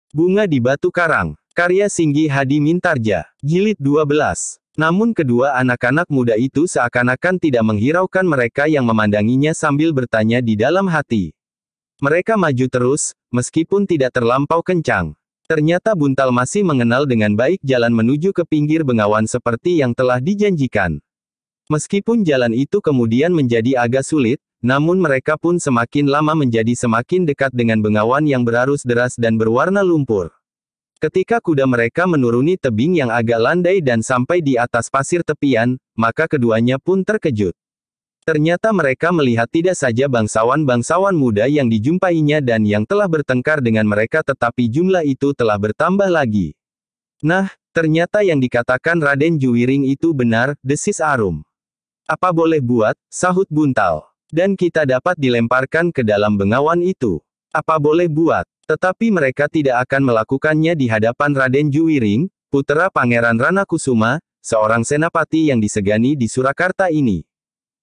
Bunga di Batu Karang. Karya Singgi Hadi Mintarja. Jilid 12. Namun kedua anak-anak muda itu seakan-akan tidak menghiraukan mereka yang memandanginya sambil bertanya di dalam hati. Mereka maju terus, meskipun tidak terlampau kencang. Ternyata Buntal masih mengenal dengan baik jalan menuju ke pinggir bengawan seperti yang telah dijanjikan. Meskipun jalan itu kemudian menjadi agak sulit, namun mereka pun semakin lama menjadi semakin dekat dengan bengawan yang berarus deras dan berwarna lumpur. Ketika kuda mereka menuruni tebing yang agak landai dan sampai di atas pasir tepian, maka keduanya pun terkejut. Ternyata mereka melihat tidak saja bangsawan-bangsawan muda yang dijumpainya dan yang telah bertengkar dengan mereka, tetapi jumlah itu telah bertambah lagi. Nah, ternyata yang dikatakan Raden Juwiring itu benar, desis Arum. Apa boleh buat, sahut Buntal. Dan kita dapat dilemparkan ke dalam bengawan itu. Apa boleh buat. Tetapi mereka tidak akan melakukannya di hadapan Raden Juwiring, putra Pangeran Ranakusuma, seorang senapati yang disegani di Surakarta ini.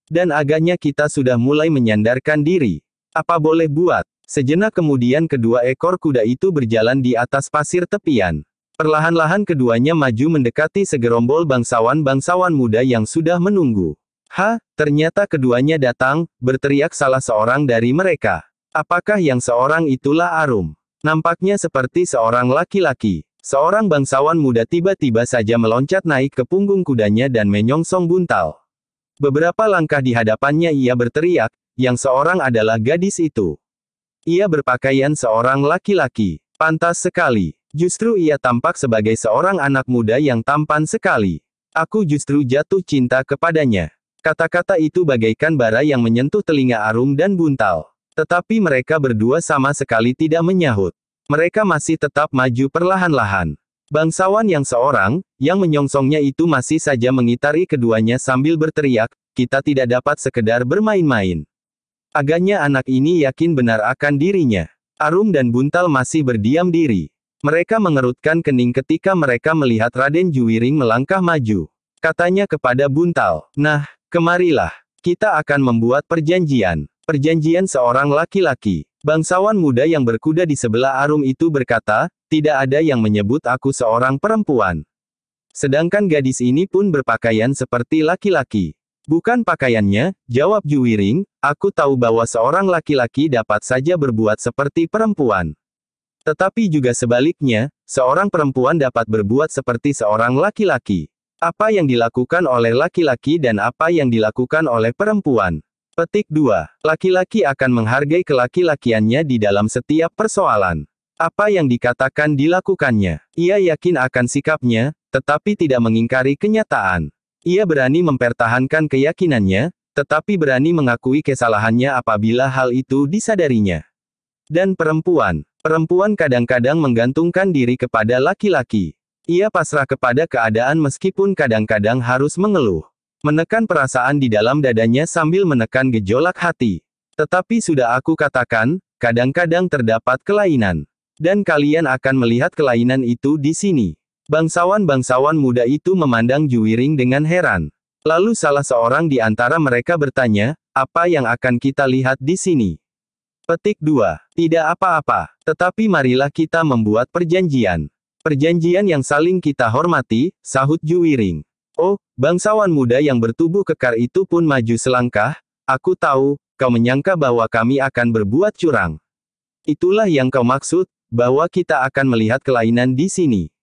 Dan agaknya kita sudah mulai menyandarkan diri. Apa boleh buat. Sejenak kemudian kedua ekor kuda itu berjalan di atas pasir tepian. Perlahan-lahan keduanya maju mendekati segerombol bangsawan-bangsawan muda yang sudah menunggu. Ternyata keduanya datang, berteriak salah seorang dari mereka. Apakah yang seorang itulah Arum? Nampaknya seperti seorang laki-laki. Seorang bangsawan muda tiba-tiba saja meloncat naik ke punggung kudanya dan menyongsong Buntal. Beberapa langkah di hadapannya ia berteriak, yang seorang adalah gadis itu. Ia berpakaian seorang laki-laki. Pantas sekali. Justru ia tampak sebagai seorang anak muda yang tampan sekali. Aku justru jatuh cinta kepadanya. Kata-kata itu bagaikan bara yang menyentuh telinga Arum dan Buntal. Tetapi mereka berdua sama sekali tidak menyahut. Mereka masih tetap maju perlahan-lahan. Bangsawan yang seorang, yang menyongsongnya itu masih saja mengitari keduanya sambil berteriak, kita tidak dapat sekedar bermain-main. Agaknya anak ini yakin benar akan dirinya. Arum dan Buntal masih berdiam diri. Mereka mengerutkan kening ketika mereka melihat Raden Juwiring melangkah maju. Katanya kepada Buntal, nah, kemarilah. Kita akan membuat perjanjian. Perjanjian seorang laki-laki. Bangsawan muda yang berkuda di sebelah Arum itu berkata, tidak ada yang menyebut aku seorang perempuan. Sedangkan gadis ini pun berpakaian seperti laki-laki. Bukan pakaiannya, jawab Juwiring, aku tahu bahwa seorang laki-laki dapat saja berbuat seperti perempuan. Tetapi juga sebaliknya, seorang perempuan dapat berbuat seperti seorang laki-laki. Apa yang dilakukan oleh laki-laki dan apa yang dilakukan oleh perempuan. Petik 2. Laki-laki akan menghargai kelaki-lakiannya di dalam setiap persoalan. Apa yang dikatakan dilakukannya. Ia yakin akan sikapnya, tetapi tidak mengingkari kenyataan. Ia berani mempertahankan keyakinannya, tetapi berani mengakui kesalahannya apabila hal itu disadarinya. Dan perempuan kadang-kadang menggantungkan diri kepada laki-laki. Ia pasrah kepada keadaan meskipun kadang-kadang harus mengeluh. Menekan perasaan di dalam dadanya sambil menekan gejolak hati. Tetapi sudah aku katakan, kadang-kadang terdapat kelainan. Dan kalian akan melihat kelainan itu di sini. Bangsawan-bangsawan muda itu memandang Juwiring dengan heran. Lalu salah seorang di antara mereka bertanya, apa yang akan kita lihat di sini? Petik 2. Tidak apa-apa, tetapi marilah kita membuat perjanjian. Perjanjian yang saling kita hormati, sahut Juwiring. Oh, bangsawan muda yang bertubuh kekar itu pun maju selangkah, aku tahu, kau menyangka bahwa kami akan berbuat curang. Itulah yang kau maksud, bahwa kita akan melihat kelainan di sini.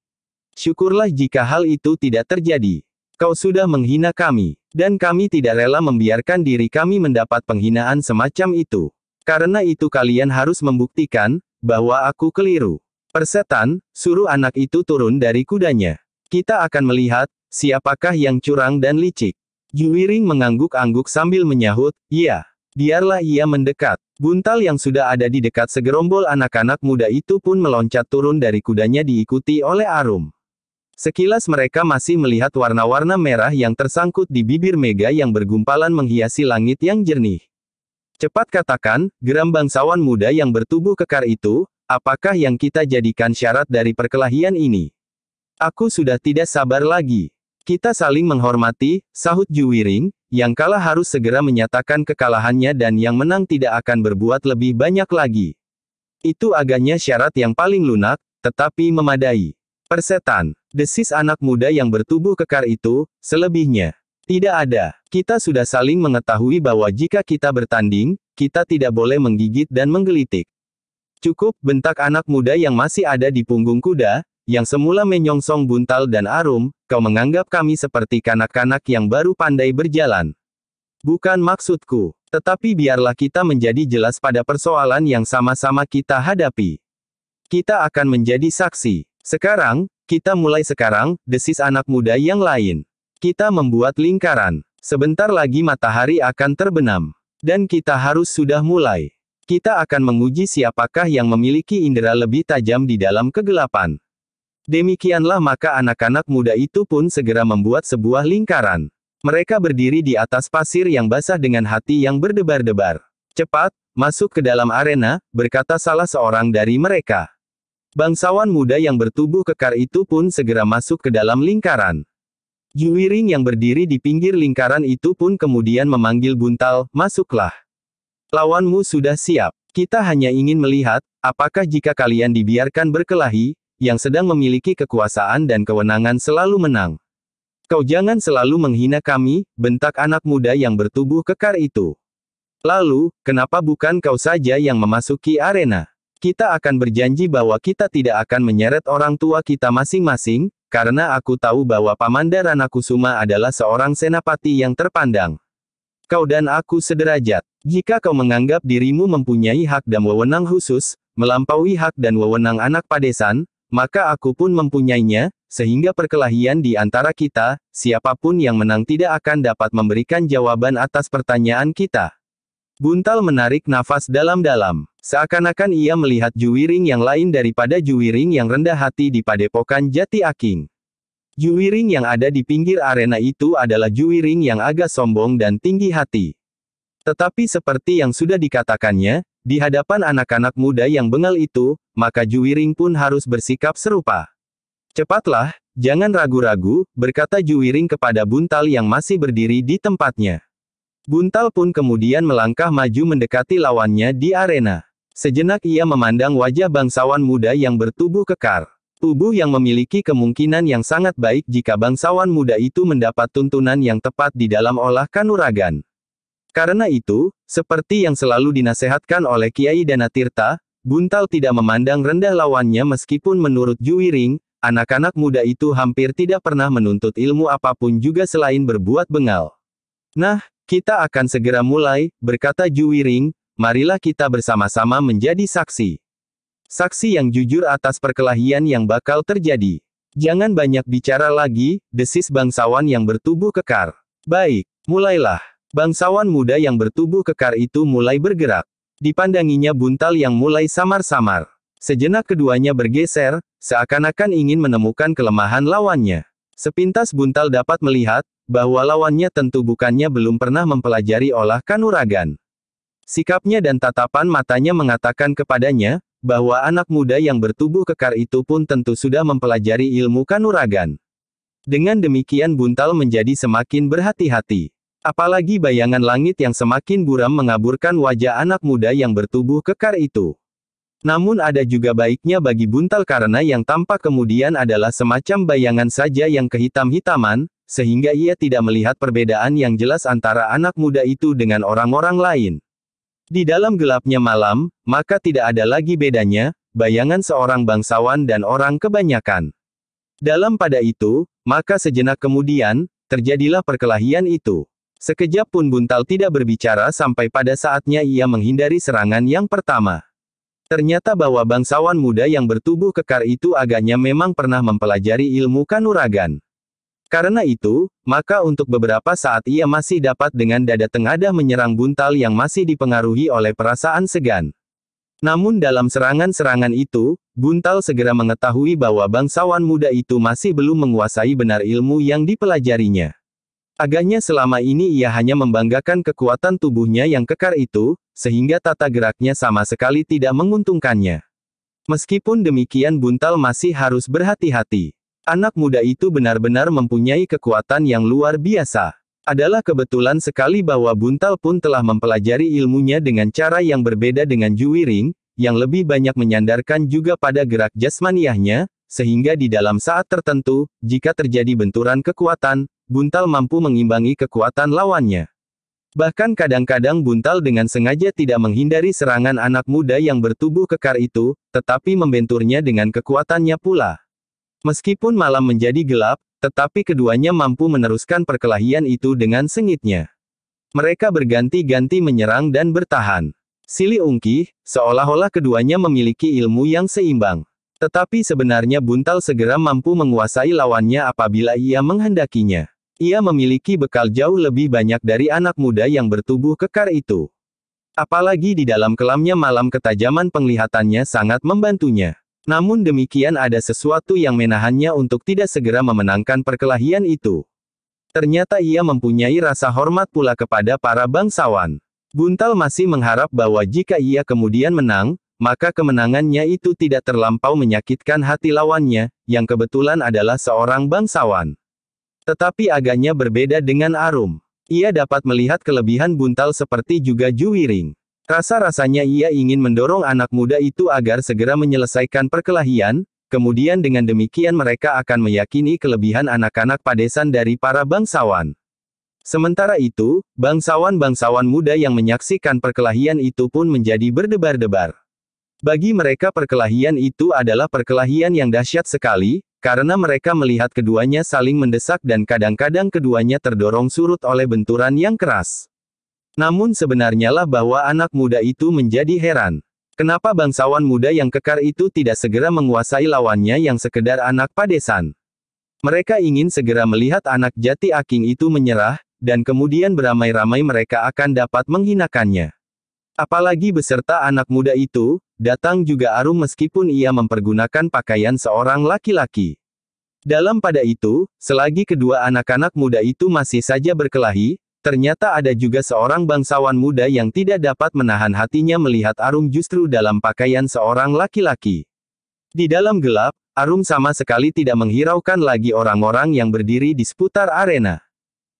Syukurlah jika hal itu tidak terjadi. Kau sudah menghina kami, dan kami tidak rela membiarkan diri kami mendapat penghinaan semacam itu. Karena itu kalian harus membuktikan, bahwa aku keliru. Persetan, suruh anak itu turun dari kudanya. Kita akan melihat, siapakah yang curang dan licik. Juwiring mengangguk-angguk sambil menyahut, iya. Biarlah ia mendekat. Buntal yang sudah ada di dekat segerombol anak-anak muda itu pun meloncat turun dari kudanya diikuti oleh Arum. Sekilas mereka masih melihat warna-warna merah yang tersangkut di bibir Mega yang bergumpalan menghiasi langit yang jernih. Cepat katakan, geram bangsawan muda yang bertubuh kekar itu, apakah yang kita jadikan syarat dari perkelahian ini? Aku sudah tidak sabar lagi. Kita saling menghormati, sahut Juwiring, yang kalah harus segera menyatakan kekalahannya dan yang menang tidak akan berbuat lebih banyak lagi. Itu agaknya syarat yang paling lunak, tetapi memadai. Persetan, desis anak muda yang bertubuh kekar itu, selebihnya. Tidak ada. Kita sudah saling mengetahui bahwa jika kita bertanding, kita tidak boleh menggigit dan menggelitik. Cukup, bentak anak muda yang masih ada di punggung kuda, yang semula menyongsong Buntal dan Arum, kau menganggap kami seperti kanak-kanak yang baru pandai berjalan. Bukan maksudku. Tetapi biarlah kita menjadi jelas pada persoalan yang sama-sama kita hadapi. Kita akan menjadi saksi. Sekarang, kita mulai sekarang, desis anak muda yang lain. Kita membuat lingkaran. Sebentar lagi matahari akan terbenam. Dan kita harus sudah mulai. Kita akan menguji siapakah yang memiliki indera lebih tajam di dalam kegelapan. Demikianlah maka anak-anak muda itu pun segera membuat sebuah lingkaran. Mereka berdiri di atas pasir yang basah dengan hati yang berdebar-debar. Cepat, masuk ke dalam arena, berkata salah seorang dari mereka. Bangsawan muda yang bertubuh kekar itu pun segera masuk ke dalam lingkaran. Juwiring yang berdiri di pinggir lingkaran itu pun kemudian memanggil Buntal, masuklah. Lawanmu sudah siap. Kita hanya ingin melihat, apakah jika kalian dibiarkan berkelahi, yang sedang memiliki kekuasaan dan kewenangan selalu menang. Kau jangan selalu menghina kami, bentak anak muda yang bertubuh kekar itu. Lalu, kenapa bukan kau saja yang memasuki arena? Kita akan berjanji bahwa kita tidak akan menyeret orang tua kita masing-masing, karena aku tahu bahwa Pamandarana Kusuma adalah seorang senapati yang terpandang. Kau dan aku sederajat. Jika kau menganggap dirimu mempunyai hak dan wewenang khusus, melampaui hak dan wewenang anak padesan, maka aku pun mempunyainya, sehingga perkelahian di antara kita, siapapun yang menang tidak akan dapat memberikan jawaban atas pertanyaan kita. Buntal menarik nafas dalam-dalam. Seakan-akan ia melihat Juwiring yang lain daripada Juwiring yang rendah hati di padepokan Jati Aking. Juwiring yang ada di pinggir arena itu adalah Juwiring yang agak sombong dan tinggi hati. Tetapi seperti yang sudah dikatakannya, di hadapan anak-anak muda yang bengal itu, maka Juwiring pun harus bersikap serupa. Cepatlah, jangan ragu-ragu, berkata Juwiring kepada Buntal yang masih berdiri di tempatnya. Buntal pun kemudian melangkah maju mendekati lawannya di arena. Sejenak ia memandang wajah bangsawan muda yang bertubuh kekar. Tubuh yang memiliki kemungkinan yang sangat baik jika bangsawan muda itu mendapat tuntunan yang tepat di dalam olah kanuragan. Karena itu, seperti yang selalu dinasehatkan oleh Kiai Danatirta, Buntal tidak memandang rendah lawannya meskipun menurut Juwiring, anak-anak muda itu hampir tidak pernah menuntut ilmu apapun juga selain berbuat bengal. Nah, kita akan segera mulai, berkata Juwiring, marilah kita bersama-sama menjadi saksi. Saksi yang jujur atas perkelahian yang bakal terjadi. Jangan banyak bicara lagi, desis bangsawan yang bertubuh kekar. Baik, mulailah. Bangsawan muda yang bertubuh kekar itu mulai bergerak. Dipandanginya Buntal yang mulai samar-samar. Sejenak keduanya bergeser, seakan-akan ingin menemukan kelemahan lawannya. Sepintas Buntal dapat melihat, bahwa lawannya tentu bukannya belum pernah mempelajari olah kanuragan. Sikapnya dan tatapan matanya mengatakan kepadanya, bahwa anak muda yang bertubuh kekar itu pun tentu sudah mempelajari ilmu kanuragan. Dengan demikian Buntal menjadi semakin berhati-hati. Apalagi bayangan langit yang semakin buram mengaburkan wajah anak muda yang bertubuh kekar itu. Namun ada juga baiknya bagi Buntal karena yang tampak kemudian adalah semacam bayangan saja yang kehitam-hitaman, sehingga ia tidak melihat perbedaan yang jelas antara anak muda itu dengan orang-orang lain. Di dalam gelapnya malam, maka tidak ada lagi bedanya, bayangan seorang bangsawan dan orang kebanyakan. Dalam pada itu, maka sejenak kemudian, terjadilah perkelahian itu. Sekejap pun Buntal tidak berbicara sampai pada saatnya ia menghindari serangan yang pertama. Ternyata bahwa bangsawan muda yang bertubuh kekar itu agaknya memang pernah mempelajari ilmu kanuragan. Karena itu, maka untuk beberapa saat ia masih dapat dengan dada tengadah menyerang Buntal yang masih dipengaruhi oleh perasaan segan. Namun dalam serangan-serangan itu, Buntal segera mengetahui bahwa bangsawan muda itu masih belum menguasai benar ilmu yang dipelajarinya. Agaknya selama ini ia hanya membanggakan kekuatan tubuhnya yang kekar itu, sehingga tata geraknya sama sekali tidak menguntungkannya. Meskipun demikian Buntal masih harus berhati-hati. Anak muda itu benar-benar mempunyai kekuatan yang luar biasa. Adalah kebetulan sekali bahwa Buntal pun telah mempelajari ilmunya dengan cara yang berbeda dengan Juwiring, yang lebih banyak menyandarkan juga pada gerak jasmaniahnya, sehingga di dalam saat tertentu, jika terjadi benturan kekuatan, Buntal mampu mengimbangi kekuatan lawannya. Bahkan kadang-kadang Buntal dengan sengaja tidak menghindari serangan anak muda yang bertubuh kekar itu, tetapi membenturnya dengan kekuatannya pula. Meskipun malam menjadi gelap, tetapi keduanya mampu meneruskan perkelahian itu dengan sengitnya. Mereka berganti-ganti menyerang dan bertahan. Silih ungkih, seolah-olah keduanya memiliki ilmu yang seimbang. Tetapi sebenarnya Buntal segera mampu menguasai lawannya apabila ia menghendakinya. Ia memiliki bekal jauh lebih banyak dari anak muda yang bertubuh kekar itu. Apalagi di dalam kelamnya malam ketajaman penglihatannya sangat membantunya. Namun demikian ada sesuatu yang menahannya untuk tidak segera memenangkan perkelahian itu. Ternyata ia mempunyai rasa hormat pula kepada para bangsawan. Buntal masih mengharap bahwa jika ia kemudian menang, maka kemenangannya itu tidak terlampau menyakitkan hati lawannya, yang kebetulan adalah seorang bangsawan. Tetapi agaknya berbeda dengan Arum. Ia dapat melihat kelebihan Buntal seperti juga Juwiring. Rasa-rasanya ia ingin mendorong anak muda itu agar segera menyelesaikan perkelahian, kemudian dengan demikian mereka akan meyakini kelebihan anak-anak padesan dari para bangsawan. Sementara itu, bangsawan-bangsawan muda yang menyaksikan perkelahian itu pun menjadi berdebar-debar. Bagi mereka perkelahian itu adalah perkelahian yang dahsyat sekali, karena mereka melihat keduanya saling mendesak dan kadang-kadang keduanya terdorong surut oleh benturan yang keras. Namun sebenarnya lah bahwa anak muda itu menjadi heran. Kenapa bangsawan muda yang kekar itu tidak segera menguasai lawannya yang sekedar anak padesan? Mereka ingin segera melihat anak jati aking itu menyerah, dan kemudian beramai-ramai mereka akan dapat menghinakannya. Apalagi beserta anak muda itu, datang juga Arum meskipun ia mempergunakan pakaian seorang laki-laki. Dalam pada itu, selagi kedua anak-anak muda itu masih saja berkelahi, ternyata ada juga seorang bangsawan muda yang tidak dapat menahan hatinya melihat Arum justru dalam pakaian seorang laki-laki. Di dalam gelap, Arum sama sekali tidak menghiraukan lagi orang-orang yang berdiri di seputar arena.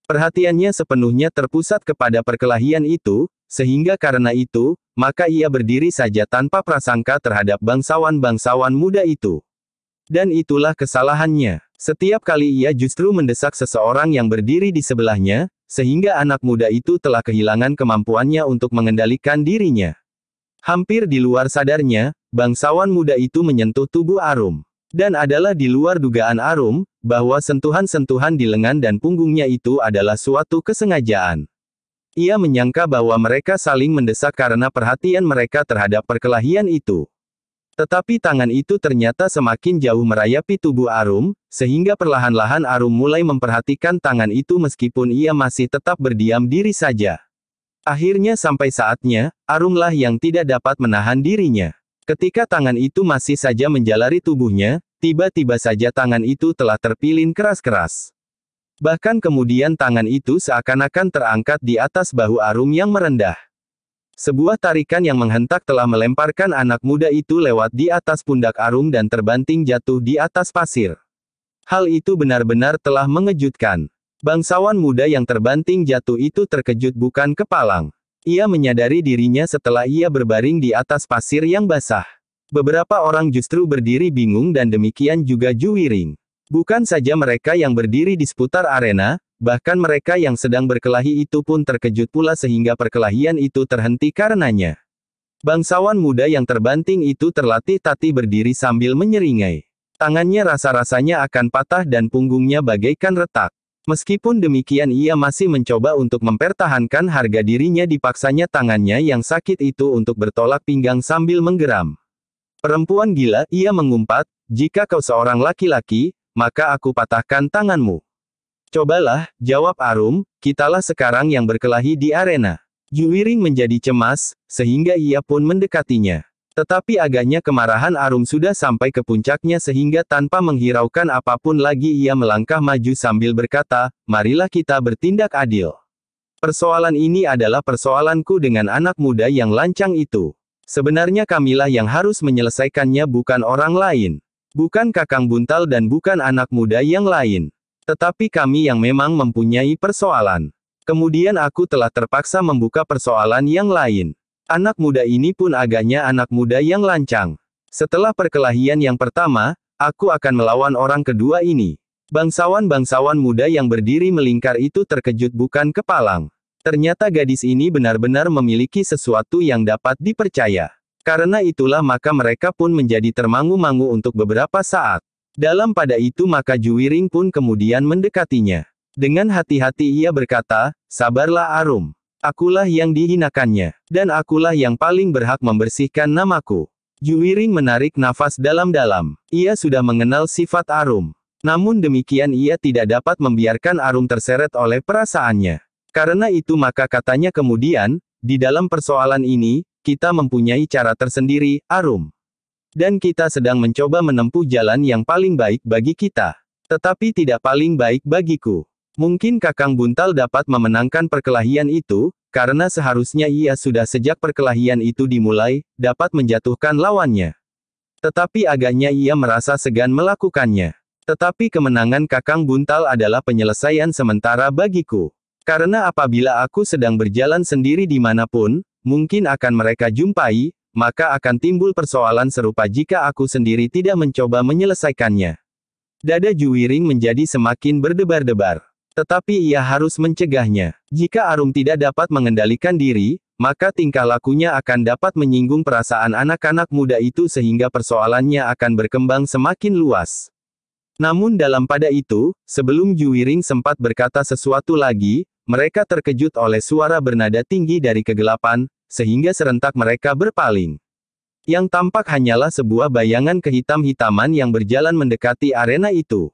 Perhatiannya sepenuhnya terpusat kepada perkelahian itu, sehingga karena itu, maka ia berdiri saja tanpa prasangka terhadap bangsawan-bangsawan muda itu. Dan itulah kesalahannya. Setiap kali ia justru mendesak seseorang yang berdiri di sebelahnya, sehingga anak muda itu telah kehilangan kemampuannya untuk mengendalikan dirinya. Hampir di luar sadarnya, bangsawan muda itu menyentuh tubuh Arum. Dan adalah di luar dugaan Arum, bahwa sentuhan-sentuhan di lengan dan punggungnya itu adalah suatu kesengajaan. Ia menyangka bahwa mereka saling mendesak karena perhatian mereka terhadap perkelahian itu. Tetapi tangan itu ternyata semakin jauh merayapi tubuh Arum, sehingga perlahan-lahan Arum mulai memperhatikan tangan itu meskipun ia masih tetap berdiam diri saja. Akhirnya sampai saatnya, Arumlah yang tidak dapat menahan dirinya. Ketika tangan itu masih saja menjalari tubuhnya, tiba-tiba saja tangan itu telah terpilin keras-keras. Bahkan kemudian tangan itu seakan-akan terangkat di atas bahu Arum yang merendah. Sebuah tarikan yang menghentak telah melemparkan anak muda itu lewat di atas pundak Arum dan terbanting jatuh di atas pasir. Hal itu benar-benar telah mengejutkan. Bangsawan muda yang terbanting jatuh itu terkejut bukan kepalang. Ia menyadari dirinya setelah ia berbaring di atas pasir yang basah. Beberapa orang justru berdiri bingung dan demikian juga Juwiring. Bukan saja mereka yang berdiri di seputar arena, bahkan mereka yang sedang berkelahi itu pun terkejut pula sehingga perkelahian itu terhenti karenanya. Bangsawan muda yang terbanting itu terlatih-tatih berdiri sambil menyeringai. Tangannya rasa-rasanya akan patah dan punggungnya bagaikan retak. Meskipun demikian ia masih mencoba untuk mempertahankan harga dirinya dipaksanya tangannya yang sakit itu untuk bertolak pinggang sambil menggeram. Perempuan gila, ia mengumpat, jika kau seorang laki-laki, maka aku patahkan tanganmu. Cobalah, jawab Arum, kitalah sekarang yang berkelahi di arena. Juwiring menjadi cemas, sehingga ia pun mendekatinya. Tetapi agaknya kemarahan Arum sudah sampai ke puncaknya sehingga tanpa menghiraukan apapun lagi ia melangkah maju sambil berkata, marilah kita bertindak adil. Persoalan ini adalah persoalanku dengan anak muda yang lancang itu. Sebenarnya kamilah yang harus menyelesaikannya bukan orang lain. Bukan Kakang Buntal dan bukan anak muda yang lain. Tetapi kami yang memang mempunyai persoalan. Kemudian aku telah terpaksa membuka persoalan yang lain. Anak muda ini pun agaknya anak muda yang lancang. Setelah perkelahian yang pertama, aku akan melawan orang kedua ini. Bangsawan-bangsawan muda yang berdiri melingkar itu terkejut bukan kepalang. Ternyata gadis ini benar-benar memiliki sesuatu yang dapat dipercaya. Karena itulah maka mereka pun menjadi termangu-mangu untuk beberapa saat. Dalam pada itu maka Juwiring pun kemudian mendekatinya. Dengan hati-hati ia berkata, "Sabarlah Arum. Akulah yang dihinakannya. Dan akulah yang paling berhak membersihkan namaku." Juwiring menarik nafas dalam-dalam. Ia sudah mengenal sifat Arum. Namun demikian ia tidak dapat membiarkan Arum terseret oleh perasaannya. Karena itu maka katanya kemudian, "Di dalam persoalan ini, kita mempunyai cara tersendiri, Arum. Dan kita sedang mencoba menempuh jalan yang paling baik bagi kita. Tetapi tidak paling baik bagiku. Mungkin Kakang Buntal dapat memenangkan perkelahian itu, karena seharusnya ia sudah sejak perkelahian itu dimulai, dapat menjatuhkan lawannya. Tetapi agaknya ia merasa segan melakukannya. Tetapi kemenangan Kakang Buntal adalah penyelesaian sementara bagiku. Karena apabila aku sedang berjalan sendiri dimanapun, mungkin akan mereka jumpai, maka akan timbul persoalan serupa jika aku sendiri tidak mencoba menyelesaikannya." Dada Juwiring menjadi semakin berdebar-debar. Tetapi ia harus mencegahnya. Jika Arum tidak dapat mengendalikan diri, maka tingkah lakunya akan dapat menyinggung perasaan anak-anak muda itu sehingga persoalannya akan berkembang semakin luas. Namun dalam pada itu, sebelum Juwiring sempat berkata sesuatu lagi, mereka terkejut oleh suara bernada tinggi dari kegelapan, sehingga serentak mereka berpaling. Yang tampak hanyalah sebuah bayangan kehitam-hitaman yang berjalan mendekati arena itu.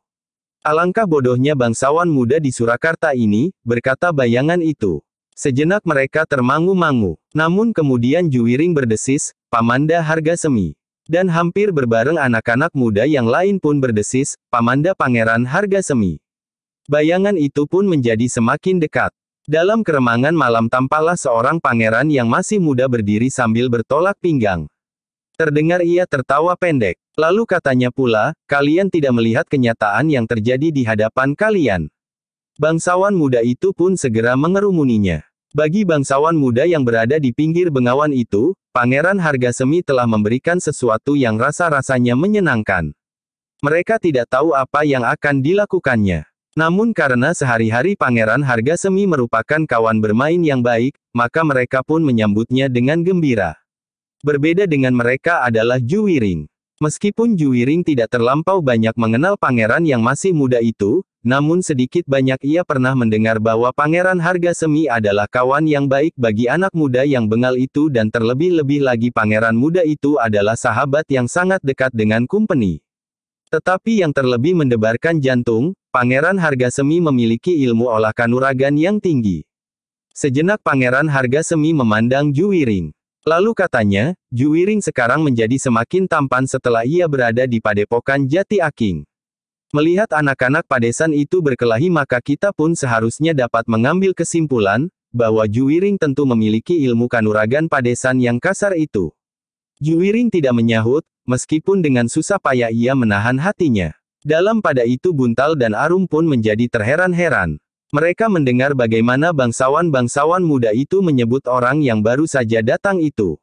"Alangkah bodohnya bangsawan muda di Surakarta ini," berkata bayangan itu. Sejenak mereka termangu-mangu. Namun kemudian Juwiring berdesis, "Pamanda Hargasemi." Dan hampir berbareng anak-anak muda yang lain pun berdesis, "Pamanda Pangeran Hargasemi." Bayangan itu pun menjadi semakin dekat. Dalam keremangan malam tampaklah seorang pangeran yang masih muda berdiri sambil bertolak pinggang. Terdengar ia tertawa pendek. Lalu katanya pula, "Kalian tidak melihat kenyataan yang terjadi di hadapan kalian." Bangsawan muda itu pun segera mengerumuninya. Bagi bangsawan muda yang berada di pinggir bengawan itu, Pangeran Hargasemi telah memberikan sesuatu yang rasa-rasanya menyenangkan. Mereka tidak tahu apa yang akan dilakukannya. Namun karena sehari-hari Pangeran Hargasemi merupakan kawan bermain yang baik, maka mereka pun menyambutnya dengan gembira. Berbeda dengan mereka adalah Juwiring. Meskipun Juwiring tidak terlampau banyak mengenal pangeran yang masih muda itu, namun sedikit banyak ia pernah mendengar bahwa Pangeran Hargasemi adalah kawan yang baik bagi anak muda yang bengal itu dan terlebih-lebih lagi pangeran muda itu adalah sahabat yang sangat dekat dengan Kumpeni. Tetapi yang terlebih mendebarkan jantung, Pangeran Hargasemi memiliki ilmu olah kanuragan yang tinggi. Sejenak Pangeran Hargasemi memandang Juwiring. Lalu katanya, "Juwiring sekarang menjadi semakin tampan setelah ia berada di padepokan Jati Aking. Melihat anak-anak padesan itu berkelahi maka kita pun seharusnya dapat mengambil kesimpulan, bahwa Juwiring tentu memiliki ilmu kanuragan padesan yang kasar itu." Juwiring tidak menyahut, meskipun dengan susah payah ia menahan hatinya. Dalam pada itu Buntal dan Arum pun menjadi terheran-heran. Mereka mendengar bagaimana bangsawan-bangsawan muda itu menyebut orang yang baru saja datang itu.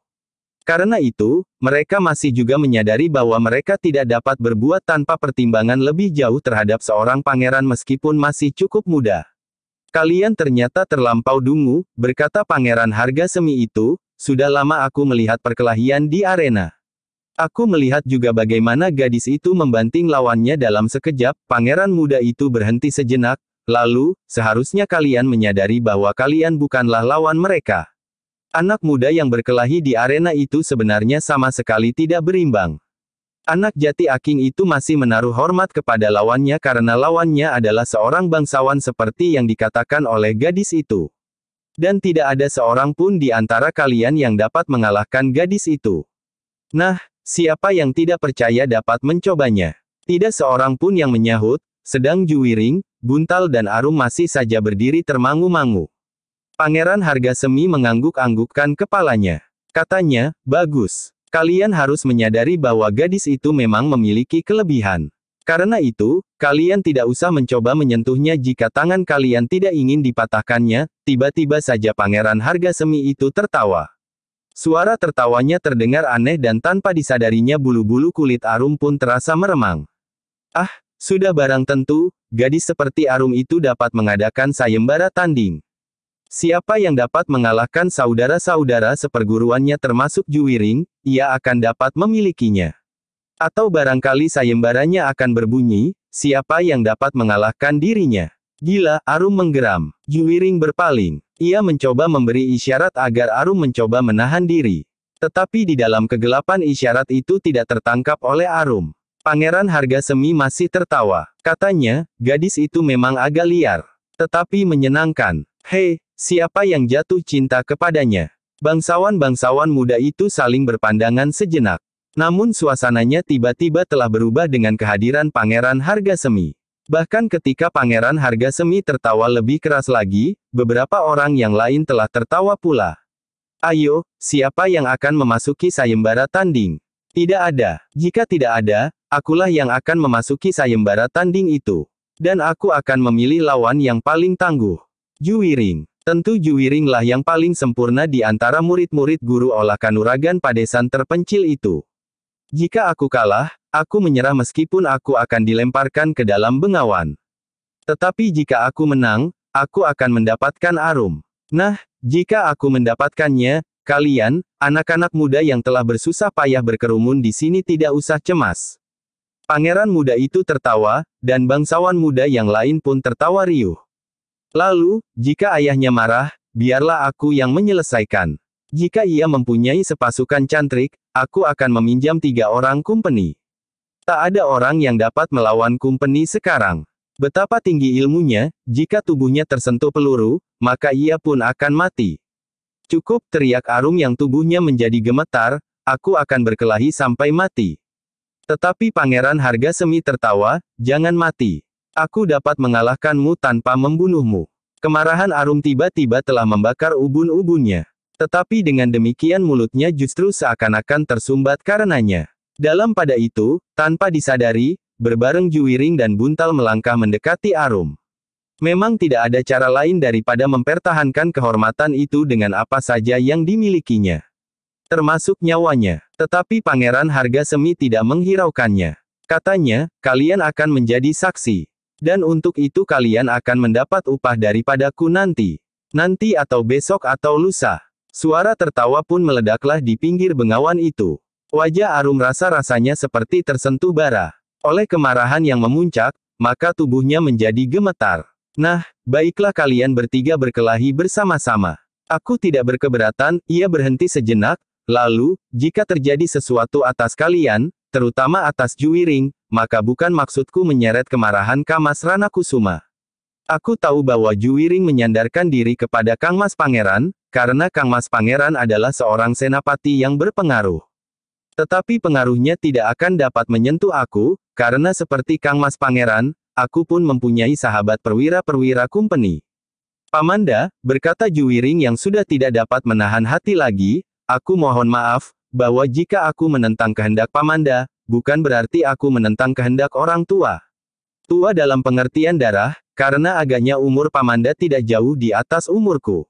Karena itu, mereka masih juga menyadari bahwa mereka tidak dapat berbuat tanpa pertimbangan lebih jauh terhadap seorang pangeran meskipun masih cukup muda. "Kalian ternyata terlampau dungu," berkata Pangeran Hargasemi itu, "sudah lama aku melihat perkelahian di arena. Aku melihat juga bagaimana gadis itu membanting lawannya dalam sekejap." Pangeran muda itu berhenti sejenak, lalu, "Seharusnya kalian menyadari bahwa kalian bukanlah lawan mereka. Anak muda yang berkelahi di arena itu sebenarnya sama sekali tidak berimbang. Anak Jati Aking itu masih menaruh hormat kepada lawannya karena lawannya adalah seorang bangsawan seperti yang dikatakan oleh gadis itu. Dan tidak ada seorang pun di antara kalian yang dapat mengalahkan gadis itu. Nah, siapa yang tidak percaya dapat mencobanya?" Tidak seorang pun yang menyahut, sedang Juwiring, Buntal dan Arum masih saja berdiri termangu-mangu. Pangeran Hargasemi mengangguk-anggukkan kepalanya. Katanya, "Bagus. Kalian harus menyadari bahwa gadis itu memang memiliki kelebihan. Karena itu, kalian tidak usah mencoba menyentuhnya jika tangan kalian tidak ingin dipatahkannya." Tiba-tiba saja Pangeran Hargasemi itu tertawa. Suara tertawanya terdengar aneh dan tanpa disadarinya bulu-bulu kulit Arum pun terasa meremang. Ah, sudah barang tentu, gadis seperti Arum itu dapat mengadakan sayembara tanding. Siapa yang dapat mengalahkan saudara-saudara seperguruannya termasuk Juwiring, ia akan dapat memilikinya. Atau barangkali sayembaranya akan berbunyi, siapa yang dapat mengalahkan dirinya. Gila, Arum menggeram. Juwiring berpaling. Ia mencoba memberi isyarat agar Arum mencoba menahan diri. Tetapi di dalam kegelapan isyarat itu tidak tertangkap oleh Arum. Pangeran Harga Semi masih tertawa. Katanya, gadis itu memang agak liar. Tetapi menyenangkan. Hei, siapa yang jatuh cinta kepadanya? Bangsawan-bangsawan muda itu saling berpandangan sejenak. Namun suasananya tiba-tiba telah berubah dengan kehadiran Pangeran Harga Semi. Bahkan ketika Pangeran Harga Semi tertawa lebih keras lagi, beberapa orang yang lain telah tertawa pula. Ayo, siapa yang akan memasuki sayembara tanding? Tidak ada. Jika tidak ada, akulah yang akan memasuki sayembara tanding itu. Dan aku akan memilih lawan yang paling tangguh. Juwiring. Tentu Juwiring lah yang paling sempurna di antara murid-murid guru olah kanuragan Padesan terpencil itu. Jika aku kalah, aku menyerah meskipun aku akan dilemparkan ke dalam bengawan. Tetapi jika aku menang, aku akan mendapatkan Arum. Nah, jika aku mendapatkannya, kalian, anak-anak muda yang telah bersusah payah berkerumun di sini tidak usah cemas. Pangeran muda itu tertawa, dan bangsawan muda yang lain pun tertawa riuh. Lalu, jika ayahnya marah, biarlah aku yang menyelesaikan. Jika ia mempunyai sepasukan cantrik, aku akan meminjam 3 orang kumpeni. Tak ada orang yang dapat melawan kumpeni sekarang. Betapa tinggi ilmunya, jika tubuhnya tersentuh peluru, maka ia pun akan mati. Cukup, teriak Arum yang tubuhnya menjadi gemetar, aku akan berkelahi sampai mati. Tetapi Pangeran Harga Semi tertawa, jangan mati. Aku dapat mengalahkanmu tanpa membunuhmu. Kemarahan Arum tiba-tiba telah membakar ubun-ubunnya. Tetapi dengan demikian mulutnya justru seakan-akan tersumbat karenanya. Dalam pada itu, tanpa disadari, berbareng Juwiring dan Buntal melangkah mendekati Arum. Memang tidak ada cara lain daripada mempertahankan kehormatan itu dengan apa saja yang dimilikinya. Termasuk nyawanya. Tetapi Pangeran Harga Semi tidak menghiraukannya. Katanya, kalian akan menjadi saksi. Dan untuk itu kalian akan mendapat upah daripadaku nanti. Nanti atau besok atau lusa. Suara tertawa pun meledaklah di pinggir bengawan itu. Wajah Arum rasa-rasanya seperti tersentuh bara. Oleh kemarahan yang memuncak, maka tubuhnya menjadi gemetar. Nah, baiklah kalian bertiga berkelahi bersama-sama. Aku tidak berkeberatan, ia berhenti sejenak, lalu, jika terjadi sesuatu atas kalian, terutama atas Juwiring, maka bukan maksudku menyeret kemarahan Kangmas Ranakusuma. Aku tahu bahwa Juwiring menyandarkan diri kepada Kangmas Pangeran, karena Kangmas Pangeran adalah seorang senapati yang berpengaruh. Tetapi pengaruhnya tidak akan dapat menyentuh aku, karena seperti Kangmas Pangeran, aku pun mempunyai sahabat perwira-perwira kumpeni. Pamanda, berkata Juwiring yang sudah tidak dapat menahan hati lagi, aku mohon maaf, bahwa jika aku menentang kehendak Pamanda, bukan berarti aku menentang kehendak orang tua. Tua dalam pengertian darah, karena agaknya umur Pamanda tidak jauh di atas umurku.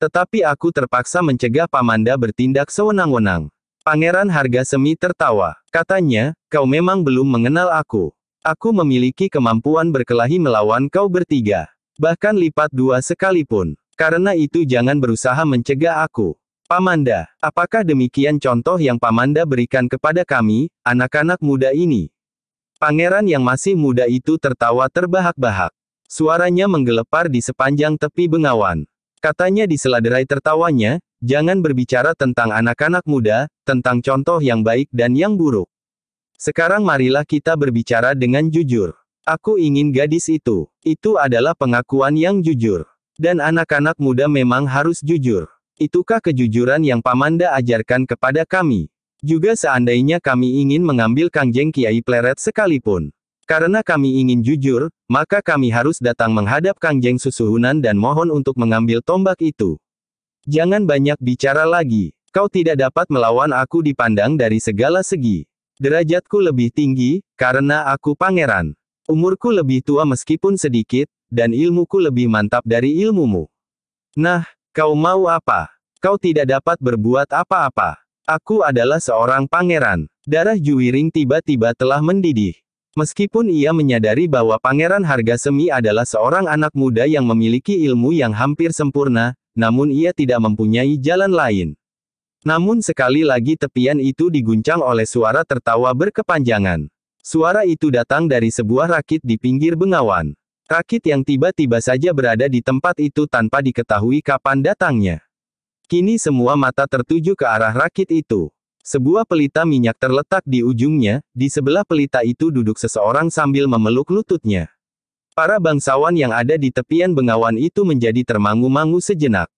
Tetapi aku terpaksa mencegah Pamanda bertindak sewenang-wenang. Pangeran Harga Semi tertawa. Katanya, kau memang belum mengenal aku. Aku memiliki kemampuan berkelahi melawan kau bertiga. Bahkan lipat 2 sekalipun. Karena itu jangan berusaha mencegah aku. Pamanda, apakah demikian contoh yang Pamanda berikan kepada kami, anak-anak muda ini? Pangeran yang masih muda itu tertawa terbahak-bahak. Suaranya menggelepar di sepanjang tepi bengawan. Katanya di sela derai tertawanya, jangan berbicara tentang anak-anak muda, tentang contoh yang baik dan yang buruk. Sekarang marilah kita berbicara dengan jujur. Aku ingin gadis itu. Itu adalah pengakuan yang jujur. Dan anak-anak muda memang harus jujur. Itukah kejujuran yang Pamanda ajarkan kepada kami? Juga seandainya kami ingin mengambil Kangjeng Kiai Pleret sekalipun. Karena kami ingin jujur, maka kami harus datang menghadap Kangjeng Susuhunan dan mohon untuk mengambil tombak itu. Jangan banyak bicara lagi. Kau tidak dapat melawan aku dipandang dari segala segi. Derajatku lebih tinggi, karena aku pangeran. Umurku lebih tua meskipun sedikit, dan ilmuku lebih mantap dari ilmumu. Nah, kau mau apa? Kau tidak dapat berbuat apa-apa. Aku adalah seorang pangeran. Darah Juwiring tiba-tiba telah mendidih. Meskipun ia menyadari bahwa Pangeran Hargasemi adalah seorang anak muda yang memiliki ilmu yang hampir sempurna, namun ia tidak mempunyai jalan lain. Namun sekali lagi tepian itu diguncang oleh suara tertawa berkepanjangan. Suara itu datang dari sebuah rakit di pinggir bengawan. Rakit yang tiba-tiba saja berada di tempat itu tanpa diketahui kapan datangnya. Kini semua mata tertuju ke arah rakit itu. Sebuah pelita minyak terletak di ujungnya, di sebelah pelita itu duduk seseorang sambil memeluk lututnya. Para bangsawan yang ada di tepian bengawan itu menjadi termangu-mangu sejenak.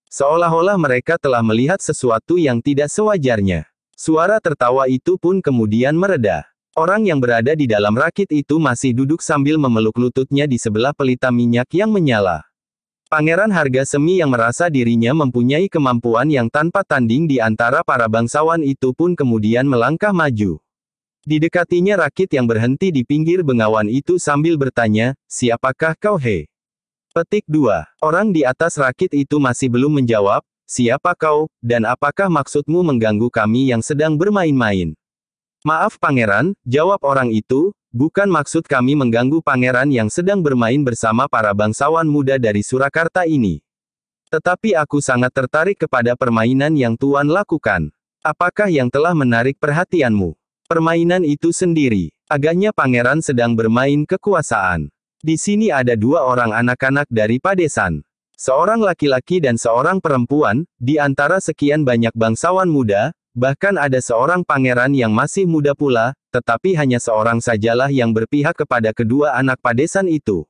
Seolah-olah mereka telah melihat sesuatu yang tidak sewajarnya. Suara tertawa itu pun kemudian mereda. Orang yang berada di dalam rakit itu masih duduk sambil memeluk lututnya di sebelah pelita minyak yang menyala. Pangeran Hargasemi yang merasa dirinya mempunyai kemampuan yang tanpa tanding di antara para bangsawan itu pun kemudian melangkah maju. Didekatinya rakit yang berhenti di pinggir bengawan itu sambil bertanya, "Siapakah kau, he?" Petik 2. Orang di atas rakit itu masih belum menjawab, "Siapa kau, dan apakah maksudmu mengganggu kami yang sedang bermain-main?" "Maaf pangeran," jawab orang itu, "bukan maksud kami mengganggu pangeran yang sedang bermain bersama para bangsawan muda dari Surakarta ini. Tetapi aku sangat tertarik kepada permainan yang Tuan lakukan. Apakah yang telah menarik perhatianmu?" "Permainan itu sendiri. Agaknya pangeran sedang bermain kekuasaan. Di sini ada dua orang anak-anak dari Padesan. Seorang laki-laki dan seorang perempuan, di antara sekian banyak bangsawan muda, bahkan ada seorang pangeran yang masih muda pula, tetapi hanya seorang sajalah yang berpihak kepada kedua anak Padesan itu.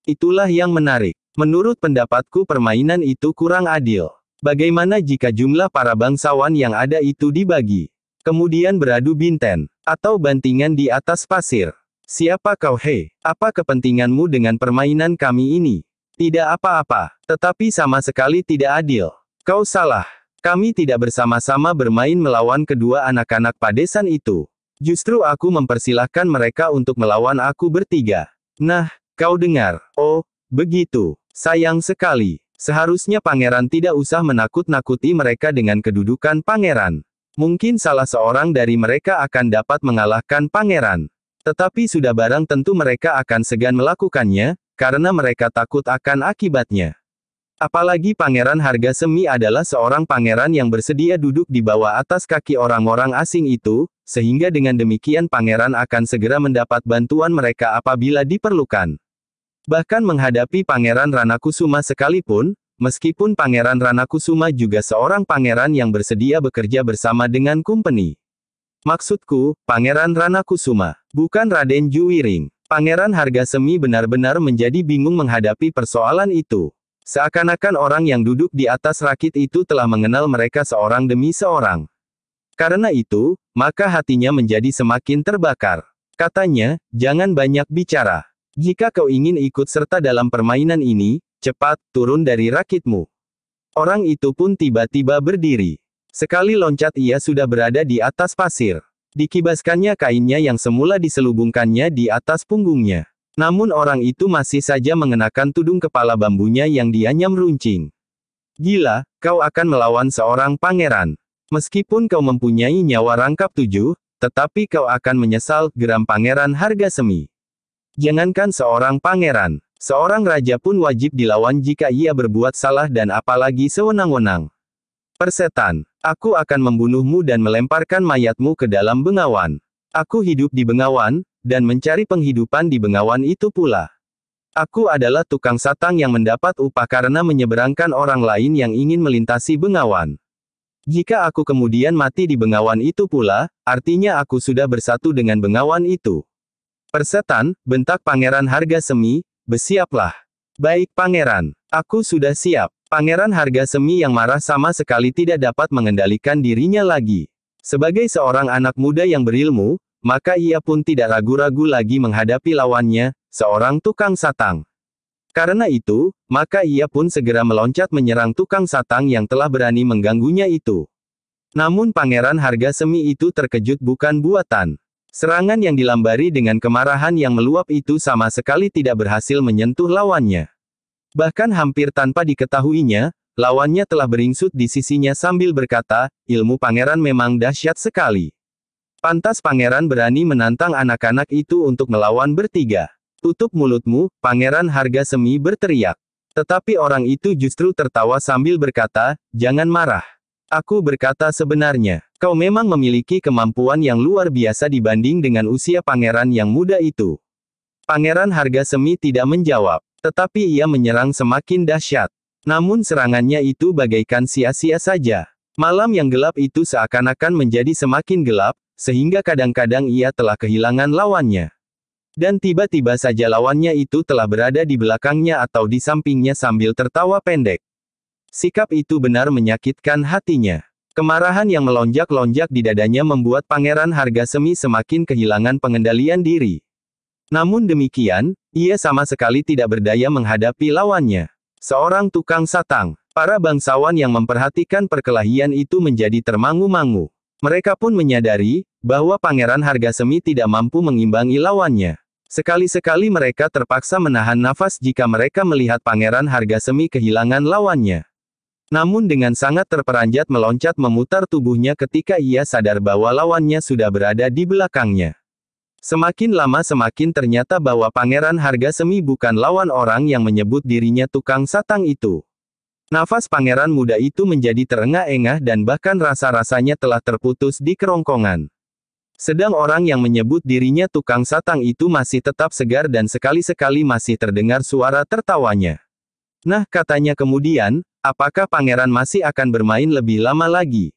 Itulah yang menarik. Menurut pendapatku permainan itu kurang adil. Bagaimana jika jumlah para bangsawan yang ada itu dibagi? Kemudian beradu binten, atau bantingan di atas pasir. Siapa kau, he? Apa kepentinganmu dengan permainan kami ini?" "Tidak apa-apa, tetapi sama sekali tidak adil. Kau salah. Kami tidak bersama-sama bermain melawan kedua anak-anak Padesan itu. Justru aku mempersilahkan mereka untuk melawan aku bertiga." "Nah, kau dengar. Oh, begitu. Sayang sekali. Seharusnya pangeran tidak usah menakut-nakuti mereka dengan kedudukan pangeran. Mungkin salah seorang dari mereka akan dapat mengalahkan pangeran. Tetapi sudah barang tentu mereka akan segan melakukannya, karena mereka takut akan akibatnya. Apalagi Pangeran Hargasemi adalah seorang pangeran yang bersedia duduk di bawah atas kaki orang-orang asing itu, sehingga dengan demikian pangeran akan segera mendapat bantuan mereka apabila diperlukan. Bahkan menghadapi Pangeran Ranakusuma sekalipun, meskipun Pangeran Ranakusuma juga seorang pangeran yang bersedia bekerja bersama dengan Kumpeni. Maksudku, Pangeran Ranakusuma, bukan Raden Juwiring." Pangeran Hargasemi benar-benar menjadi bingung menghadapi persoalan itu. Seakan-akan orang yang duduk di atas rakit itu telah mengenal mereka seorang demi seorang. Karena itu, maka hatinya menjadi semakin terbakar. Katanya, "Jangan banyak bicara. Jika kau ingin ikut serta dalam permainan ini, cepat, turun dari rakitmu." Orang itu pun tiba-tiba berdiri. Sekali loncat ia sudah berada di atas pasir. Dikibaskannya kainnya yang semula diselubungkannya di atas punggungnya. Namun orang itu masih saja mengenakan tudung kepala bambunya yang dianyam runcing. "Gila, kau akan melawan seorang pangeran. Meskipun kau mempunyai nyawa rangkap 7, tetapi kau akan menyesal," geram Pangeran Hargasemi. "Jangankan seorang pangeran, seorang raja pun wajib dilawan jika ia berbuat salah dan apalagi sewenang-wenang. Persetan, aku akan membunuhmu dan melemparkan mayatmu ke dalam bengawan. Aku hidup di bengawan, dan mencari penghidupan di bengawan itu pula. Aku adalah tukang satang yang mendapat upah karena menyeberangkan orang lain yang ingin melintasi bengawan. Jika aku kemudian mati di bengawan itu pula, artinya aku sudah bersatu dengan bengawan itu." "Persetan," bentak Pangeran Hargasemi, "bersiaplah." "Baik pangeran, aku sudah siap." Pangeran Hargasemi yang marah sama sekali tidak dapat mengendalikan dirinya lagi. Sebagai seorang anak muda yang berilmu, maka ia pun tidak ragu-ragu lagi menghadapi lawannya, seorang tukang satang. Karena itu, maka ia pun segera meloncat menyerang tukang satang yang telah berani mengganggunya itu. Namun Pangeran Hargasemi itu terkejut bukan buatan. Serangan yang dilambari dengan kemarahan yang meluap itu sama sekali tidak berhasil menyentuh lawannya. Bahkan hampir tanpa diketahuinya, lawannya telah beringsut di sisinya sambil berkata, ilmu pangeran memang dahsyat sekali. Pantas pangeran berani menantang anak-anak itu untuk melawan bertiga. Tutup mulutmu, Pangeran Harga Semi berteriak. Tetapi orang itu justru tertawa sambil berkata, jangan marah. Aku berkata sebenarnya, kau memang memiliki kemampuan yang luar biasa dibanding dengan usia pangeran yang muda itu. Pangeran Harga Semi tidak menjawab, tetapi ia menyerang semakin dahsyat. Namun serangannya itu bagaikan sia-sia saja. Malam yang gelap itu seakan-akan menjadi semakin gelap, sehingga kadang-kadang ia telah kehilangan lawannya. Dan tiba-tiba saja lawannya itu telah berada di belakangnya atau di sampingnya sambil tertawa pendek. Sikap itu benar menyakitkan hatinya. Kemarahan yang melonjak-lonjak di dadanya membuat Pangeran Harga Semi semakin kehilangan pengendalian diri. Namun demikian, ia sama sekali tidak berdaya menghadapi lawannya. Seorang tukang satang. Para bangsawan yang memperhatikan perkelahian itu menjadi termangu-mangu. Mereka pun menyadari bahwa Pangeran Harga Semi tidak mampu mengimbangi lawannya. Sekali-sekali mereka terpaksa menahan nafas jika mereka melihat Pangeran Harga Semi kehilangan lawannya. Namun dengan sangat terperanjat meloncat memutar tubuhnya ketika ia sadar bahwa lawannya sudah berada di belakangnya. Semakin lama semakin ternyata bahwa Pangeran Harga Semi bukan lawan orang yang menyebut dirinya tukang satang itu. Nafas pangeran muda itu menjadi terengah-engah dan bahkan rasa-rasanya telah terputus di kerongkongan. Sedang orang yang menyebut dirinya tukang satang itu masih tetap segar dan sekali-sekali masih terdengar suara tertawanya. Nah, katanya kemudian, apakah pangeran masih akan bermain lebih lama lagi?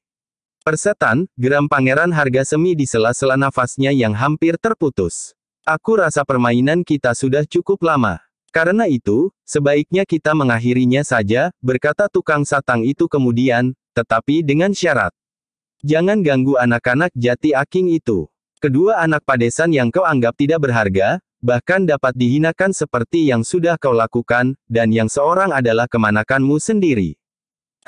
Persetan, geram Pangeran Harga Semi di sela-sela nafasnya yang hampir terputus. Aku rasa permainan kita sudah cukup lama. Karena itu, sebaiknya kita mengakhirinya saja, berkata tukang satang itu kemudian, tetapi dengan syarat. Jangan ganggu anak-anak jati aking itu. Kedua anak padesan yang kau anggap tidak berharga, bahkan dapat dihinakan seperti yang sudah kau lakukan, dan yang seorang adalah kemanakanmu sendiri.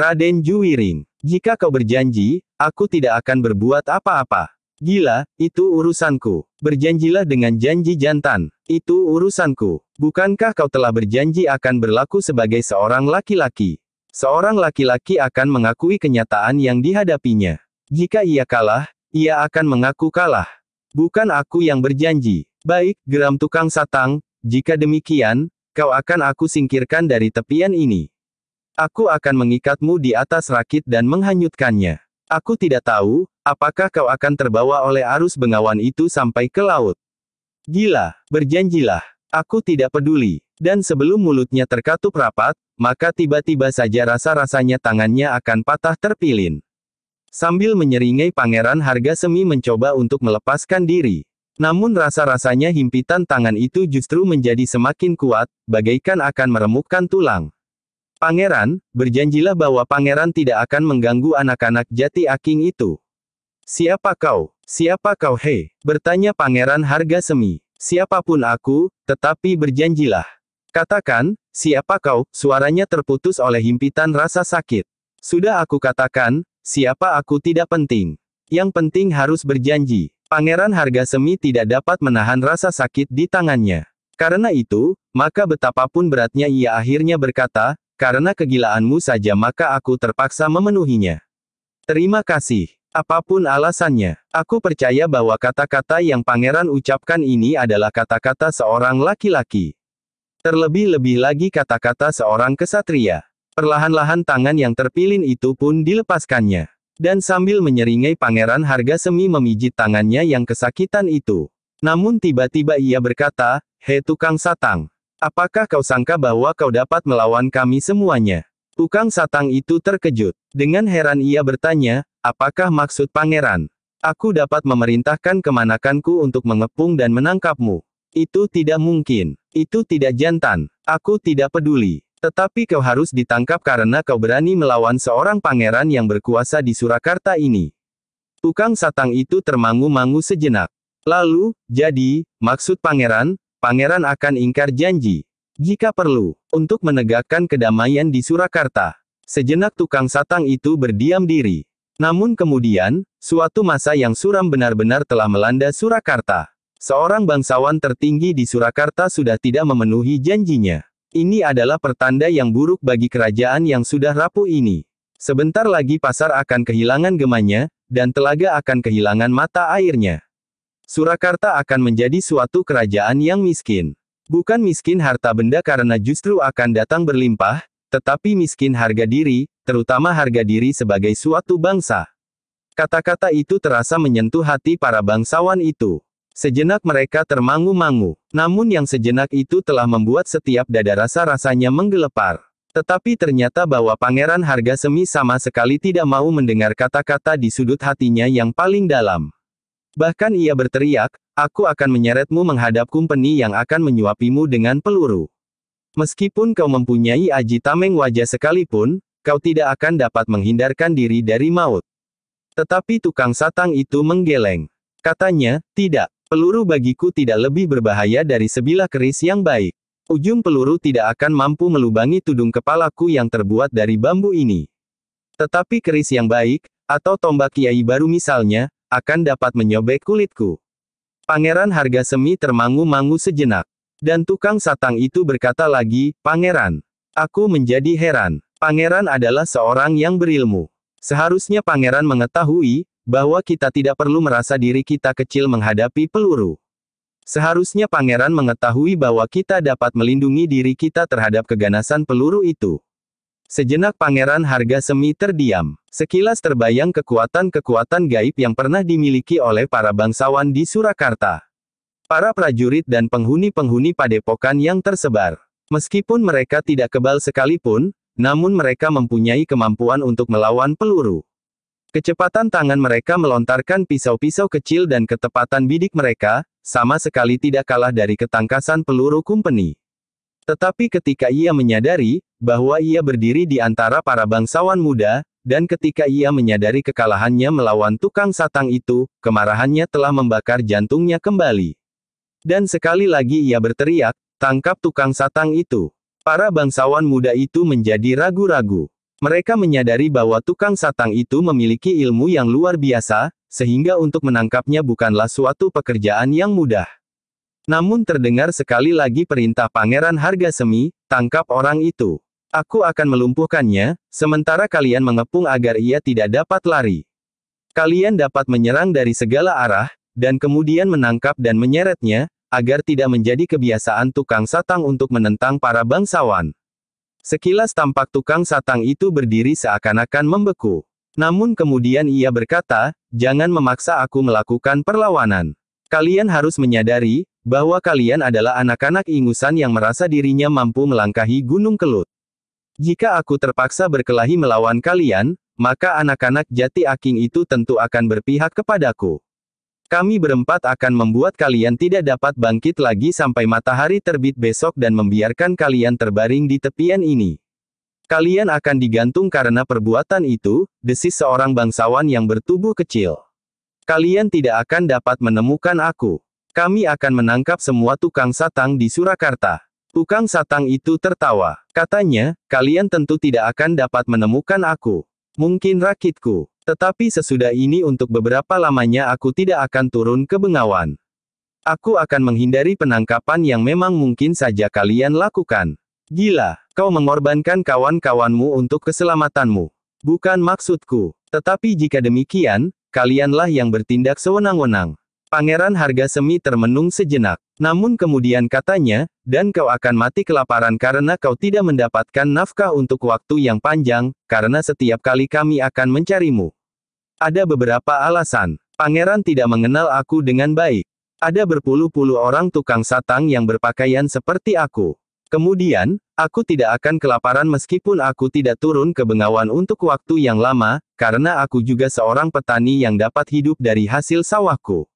Raden Juwiring, jika kau berjanji, aku tidak akan berbuat apa-apa. Gila, itu urusanku. Berjanjilah dengan janji jantan. Itu urusanku. Bukankah kau telah berjanji akan berlaku sebagai seorang laki-laki? Seorang laki-laki akan mengakui kenyataan yang dihadapinya. Jika ia kalah, ia akan mengaku kalah. Bukan aku yang berjanji. Baik, geram tukang satang, jika demikian, kau akan aku singkirkan dari tepian ini. Aku akan mengikatmu di atas rakit dan menghanyutkannya. Aku tidak tahu, apakah kau akan terbawa oleh arus bengawan itu sampai ke laut. Gila, berjanjilah. Aku tidak peduli. Dan sebelum mulutnya terkatup rapat, maka tiba-tiba saja rasa-rasanya tangannya akan patah terpilin. Sambil menyeringai Pangeran Harga Semi mencoba untuk melepaskan diri. Namun rasa-rasanya himpitan tangan itu justru menjadi semakin kuat, bagaikan akan meremukkan tulang. Pangeran, berjanjilah bahwa pangeran tidak akan mengganggu anak-anak jati aking itu. Siapa kau? Siapa kau hei? Bertanya Pangeran Harga Semi. Siapapun aku, tetapi berjanjilah. Katakan, siapa kau? Suaranya terputus oleh himpitan rasa sakit. Sudah aku katakan, siapa aku tidak penting. Yang penting harus berjanji. Pangeran Harga Semi tidak dapat menahan rasa sakit di tangannya. Karena itu, maka betapapun beratnya ia akhirnya berkata, karena kegilaanmu saja maka aku terpaksa memenuhinya. Terima kasih. Apapun alasannya, aku percaya bahwa kata-kata yang pangeran ucapkan ini adalah kata-kata seorang laki-laki. Terlebih-lebih lagi kata-kata seorang kesatria. Perlahan-lahan tangan yang terpilin itu pun dilepaskannya. Dan sambil menyeringai Pangeran Harga Semi memijit tangannya yang kesakitan itu. Namun tiba-tiba ia berkata, hei tukang satang. Apakah kau sangka bahwa kau dapat melawan kami semuanya? Tukang satang itu terkejut. Dengan heran ia bertanya, apakah maksud pangeran? Aku dapat memerintahkan kemanakanku untuk mengepung dan menangkapmu. Itu tidak mungkin. Itu tidak jantan. Aku tidak peduli. Tetapi kau harus ditangkap karena kau berani melawan seorang pangeran yang berkuasa di Surakarta ini. Tukang satang itu termangu-mangu sejenak. Lalu, jadi, maksud pangeran akan ingkar janji. Jika perlu, untuk menegakkan kedamaian di Surakarta. Sejenak tukang satang itu berdiam diri. Namun kemudian, suatu masa yang suram benar-benar telah melanda Surakarta. Seorang bangsawan tertinggi di Surakarta sudah tidak memenuhi janjinya. Ini adalah pertanda yang buruk bagi kerajaan yang sudah rapuh ini. Sebentar lagi pasar akan kehilangan gemanya, dan telaga akan kehilangan mata airnya. Surakarta akan menjadi suatu kerajaan yang miskin. Bukan miskin harta benda karena justru akan datang berlimpah, tetapi miskin harga diri, terutama harga diri sebagai suatu bangsa. Kata-kata itu terasa menyentuh hati para bangsawan itu. Sejenak mereka termangu-mangu. Namun yang sejenak itu telah membuat setiap dada rasa-rasanya menggelepar. Tetapi ternyata bahwa Pangeran Hargasemi sama sekali tidak mau mendengar kata-kata di sudut hatinya yang paling dalam. Bahkan ia berteriak, "Aku akan menyeretmu menghadap Kumpeni yang akan menyuapimu dengan peluru. Meskipun kau mempunyai aji tameng wajah sekalipun, kau tidak akan dapat menghindarkan diri dari maut." Tetapi tukang satang itu menggeleng. Katanya, "Tidak. Peluru bagiku tidak lebih berbahaya dari sebilah keris yang baik. Ujung peluru tidak akan mampu melubangi tudung kepalaku yang terbuat dari bambu ini. Tetapi keris yang baik, atau tombak kiai baru misalnya, akan dapat menyobek kulitku." Pangeran Hargasemi termangu-mangu sejenak. Dan tukang satang itu berkata lagi, "Pangeran, aku menjadi heran. Pangeran adalah seorang yang berilmu. Seharusnya Pangeran mengetahui bahwa kita tidak perlu merasa diri kita kecil menghadapi peluru. Seharusnya Pangeran mengetahui bahwa kita dapat melindungi diri kita terhadap keganasan peluru itu." Sejenak Pangeran Hargasemi terdiam. Sekilas terbayang kekuatan-kekuatan gaib yang pernah dimiliki oleh para bangsawan di Surakarta. Para prajurit dan penghuni-penghuni padepokan yang tersebar. Meskipun mereka tidak kebal sekalipun, namun mereka mempunyai kemampuan untuk melawan peluru. Kecepatan tangan mereka melontarkan pisau-pisau kecil dan ketepatan bidik mereka, sama sekali tidak kalah dari ketangkasan peluru Kumpeni. Tetapi ketika ia menyadari bahwa ia berdiri di antara para bangsawan muda, dan ketika ia menyadari kekalahannya melawan tukang satang itu, kemarahannya telah membakar jantungnya kembali. Dan sekali lagi ia berteriak, "Tangkap tukang satang itu!" Para bangsawan muda itu menjadi ragu-ragu. Mereka menyadari bahwa tukang satang itu memiliki ilmu yang luar biasa, sehingga untuk menangkapnya bukanlah suatu pekerjaan yang mudah. Namun terdengar sekali lagi perintah Pangeran Hargasemi, "Tangkap orang itu. Aku akan melumpuhkannya, sementara kalian mengepung agar ia tidak dapat lari. Kalian dapat menyerang dari segala arah, dan kemudian menangkap dan menyeretnya, agar tidak menjadi kebiasaan tukang satang untuk menentang para bangsawan." Sekilas tampak tukang satang itu berdiri seakan-akan membeku. Namun kemudian ia berkata, "Jangan memaksa aku melakukan perlawanan. Kalian harus menyadari, bahwa kalian adalah anak-anak ingusan yang merasa dirinya mampu melangkahi Gunung Kelut. Jika aku terpaksa berkelahi melawan kalian, maka anak-anak Jati Aking itu tentu akan berpihak kepadaku. Kami berempat akan membuat kalian tidak dapat bangkit lagi sampai matahari terbit besok dan membiarkan kalian terbaring di tepian ini. Kalian akan digantung karena perbuatan itu," desis seorang bangsawan yang bertubuh kecil. "Kalian tidak akan dapat menemukan aku. Kami akan menangkap semua tukang satang di Surakarta." Tukang satang itu tertawa. Katanya, "Kalian tentu tidak akan dapat menemukan aku. Mungkin rakitku. Tetapi sesudah ini untuk beberapa lamanya aku tidak akan turun ke Bengawan. Aku akan menghindari penangkapan yang memang mungkin saja kalian lakukan." "Gila, kau mengorbankan kawan-kawanmu untuk keselamatanmu." "Bukan maksudku. Tetapi jika demikian, kalianlah yang bertindak sewenang-wenang." Pangeran Hargasemi termenung sejenak. Namun kemudian katanya, "Dan kau akan mati kelaparan karena kau tidak mendapatkan nafkah untuk waktu yang panjang, karena setiap kali kami akan mencarimu. Ada beberapa alasan. Pangeran tidak mengenal aku dengan baik. Ada berpuluh-puluh orang tukang satang yang berpakaian seperti aku. Kemudian, aku tidak akan kelaparan meskipun aku tidak turun ke Bengawan untuk waktu yang lama, karena aku juga seorang petani yang dapat hidup dari hasil sawahku.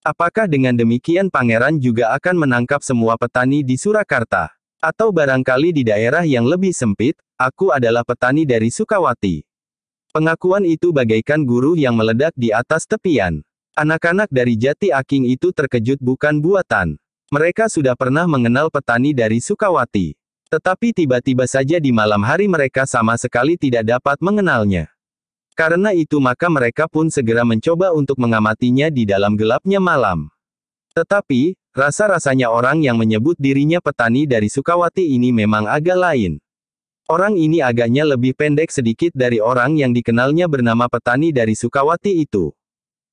Apakah dengan demikian Pangeran juga akan menangkap semua petani di Surakarta? Atau barangkali di daerah yang lebih sempit, aku adalah petani dari Sukawati?" Pengakuan itu bagaikan guru yang meledak di atas tepian. Anak-anak dari Jati Aking itu terkejut bukan buatan. Mereka sudah pernah mengenal petani dari Sukawati. Tetapi tiba-tiba saja di malam hari mereka sama sekali tidak dapat mengenalnya. Karena itu maka mereka pun segera mencoba untuk mengamatinya di dalam gelapnya malam. Tetapi, rasa-rasanya orang yang menyebut dirinya petani dari Sukawati ini memang agak lain. Orang ini agaknya lebih pendek sedikit dari orang yang dikenalnya bernama petani dari Sukawati itu.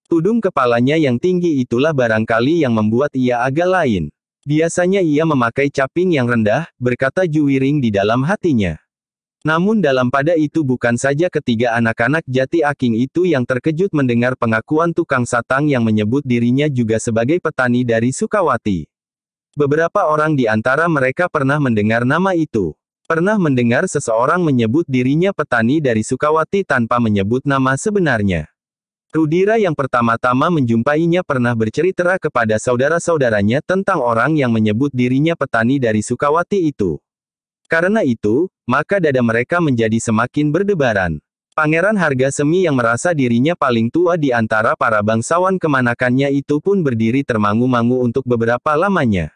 Tudung kepalanya yang tinggi itulah barangkali yang membuat ia agak lain. Biasanya ia memakai caping yang rendah, berkata Juwiring di dalam hatinya. Namun dalam pada itu bukan saja ketiga anak-anak Jati Aking itu yang terkejut mendengar pengakuan tukang satang yang menyebut dirinya juga sebagai petani dari Sukawati. Beberapa orang di antara mereka pernah mendengar nama itu. Pernah mendengar seseorang menyebut dirinya petani dari Sukawati tanpa menyebut nama sebenarnya. Rudira yang pertama-tama menjumpainya pernah bercerita kepada saudara-saudaranya tentang orang yang menyebut dirinya petani dari Sukawati itu. Karena itu, maka dada mereka menjadi semakin berdebaran. Pangeran Hargasemi yang merasa dirinya paling tua di antara para bangsawan kemanakannya itu pun berdiri termangu-mangu untuk beberapa lamanya.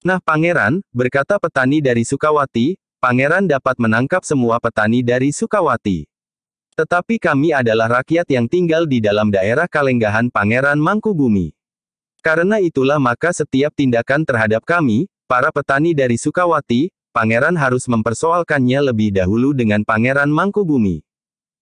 Nah Pangeran, berkata petani dari Sukawati, Pangeran dapat menangkap semua petani dari Sukawati. Tetapi kami adalah rakyat yang tinggal di dalam daerah Kalenggahan Pangeran Mangkubumi. Karena itulah maka setiap tindakan terhadap kami, para petani dari Sukawati, Pangeran harus mempersoalkannya lebih dahulu dengan Pangeran Mangkubumi.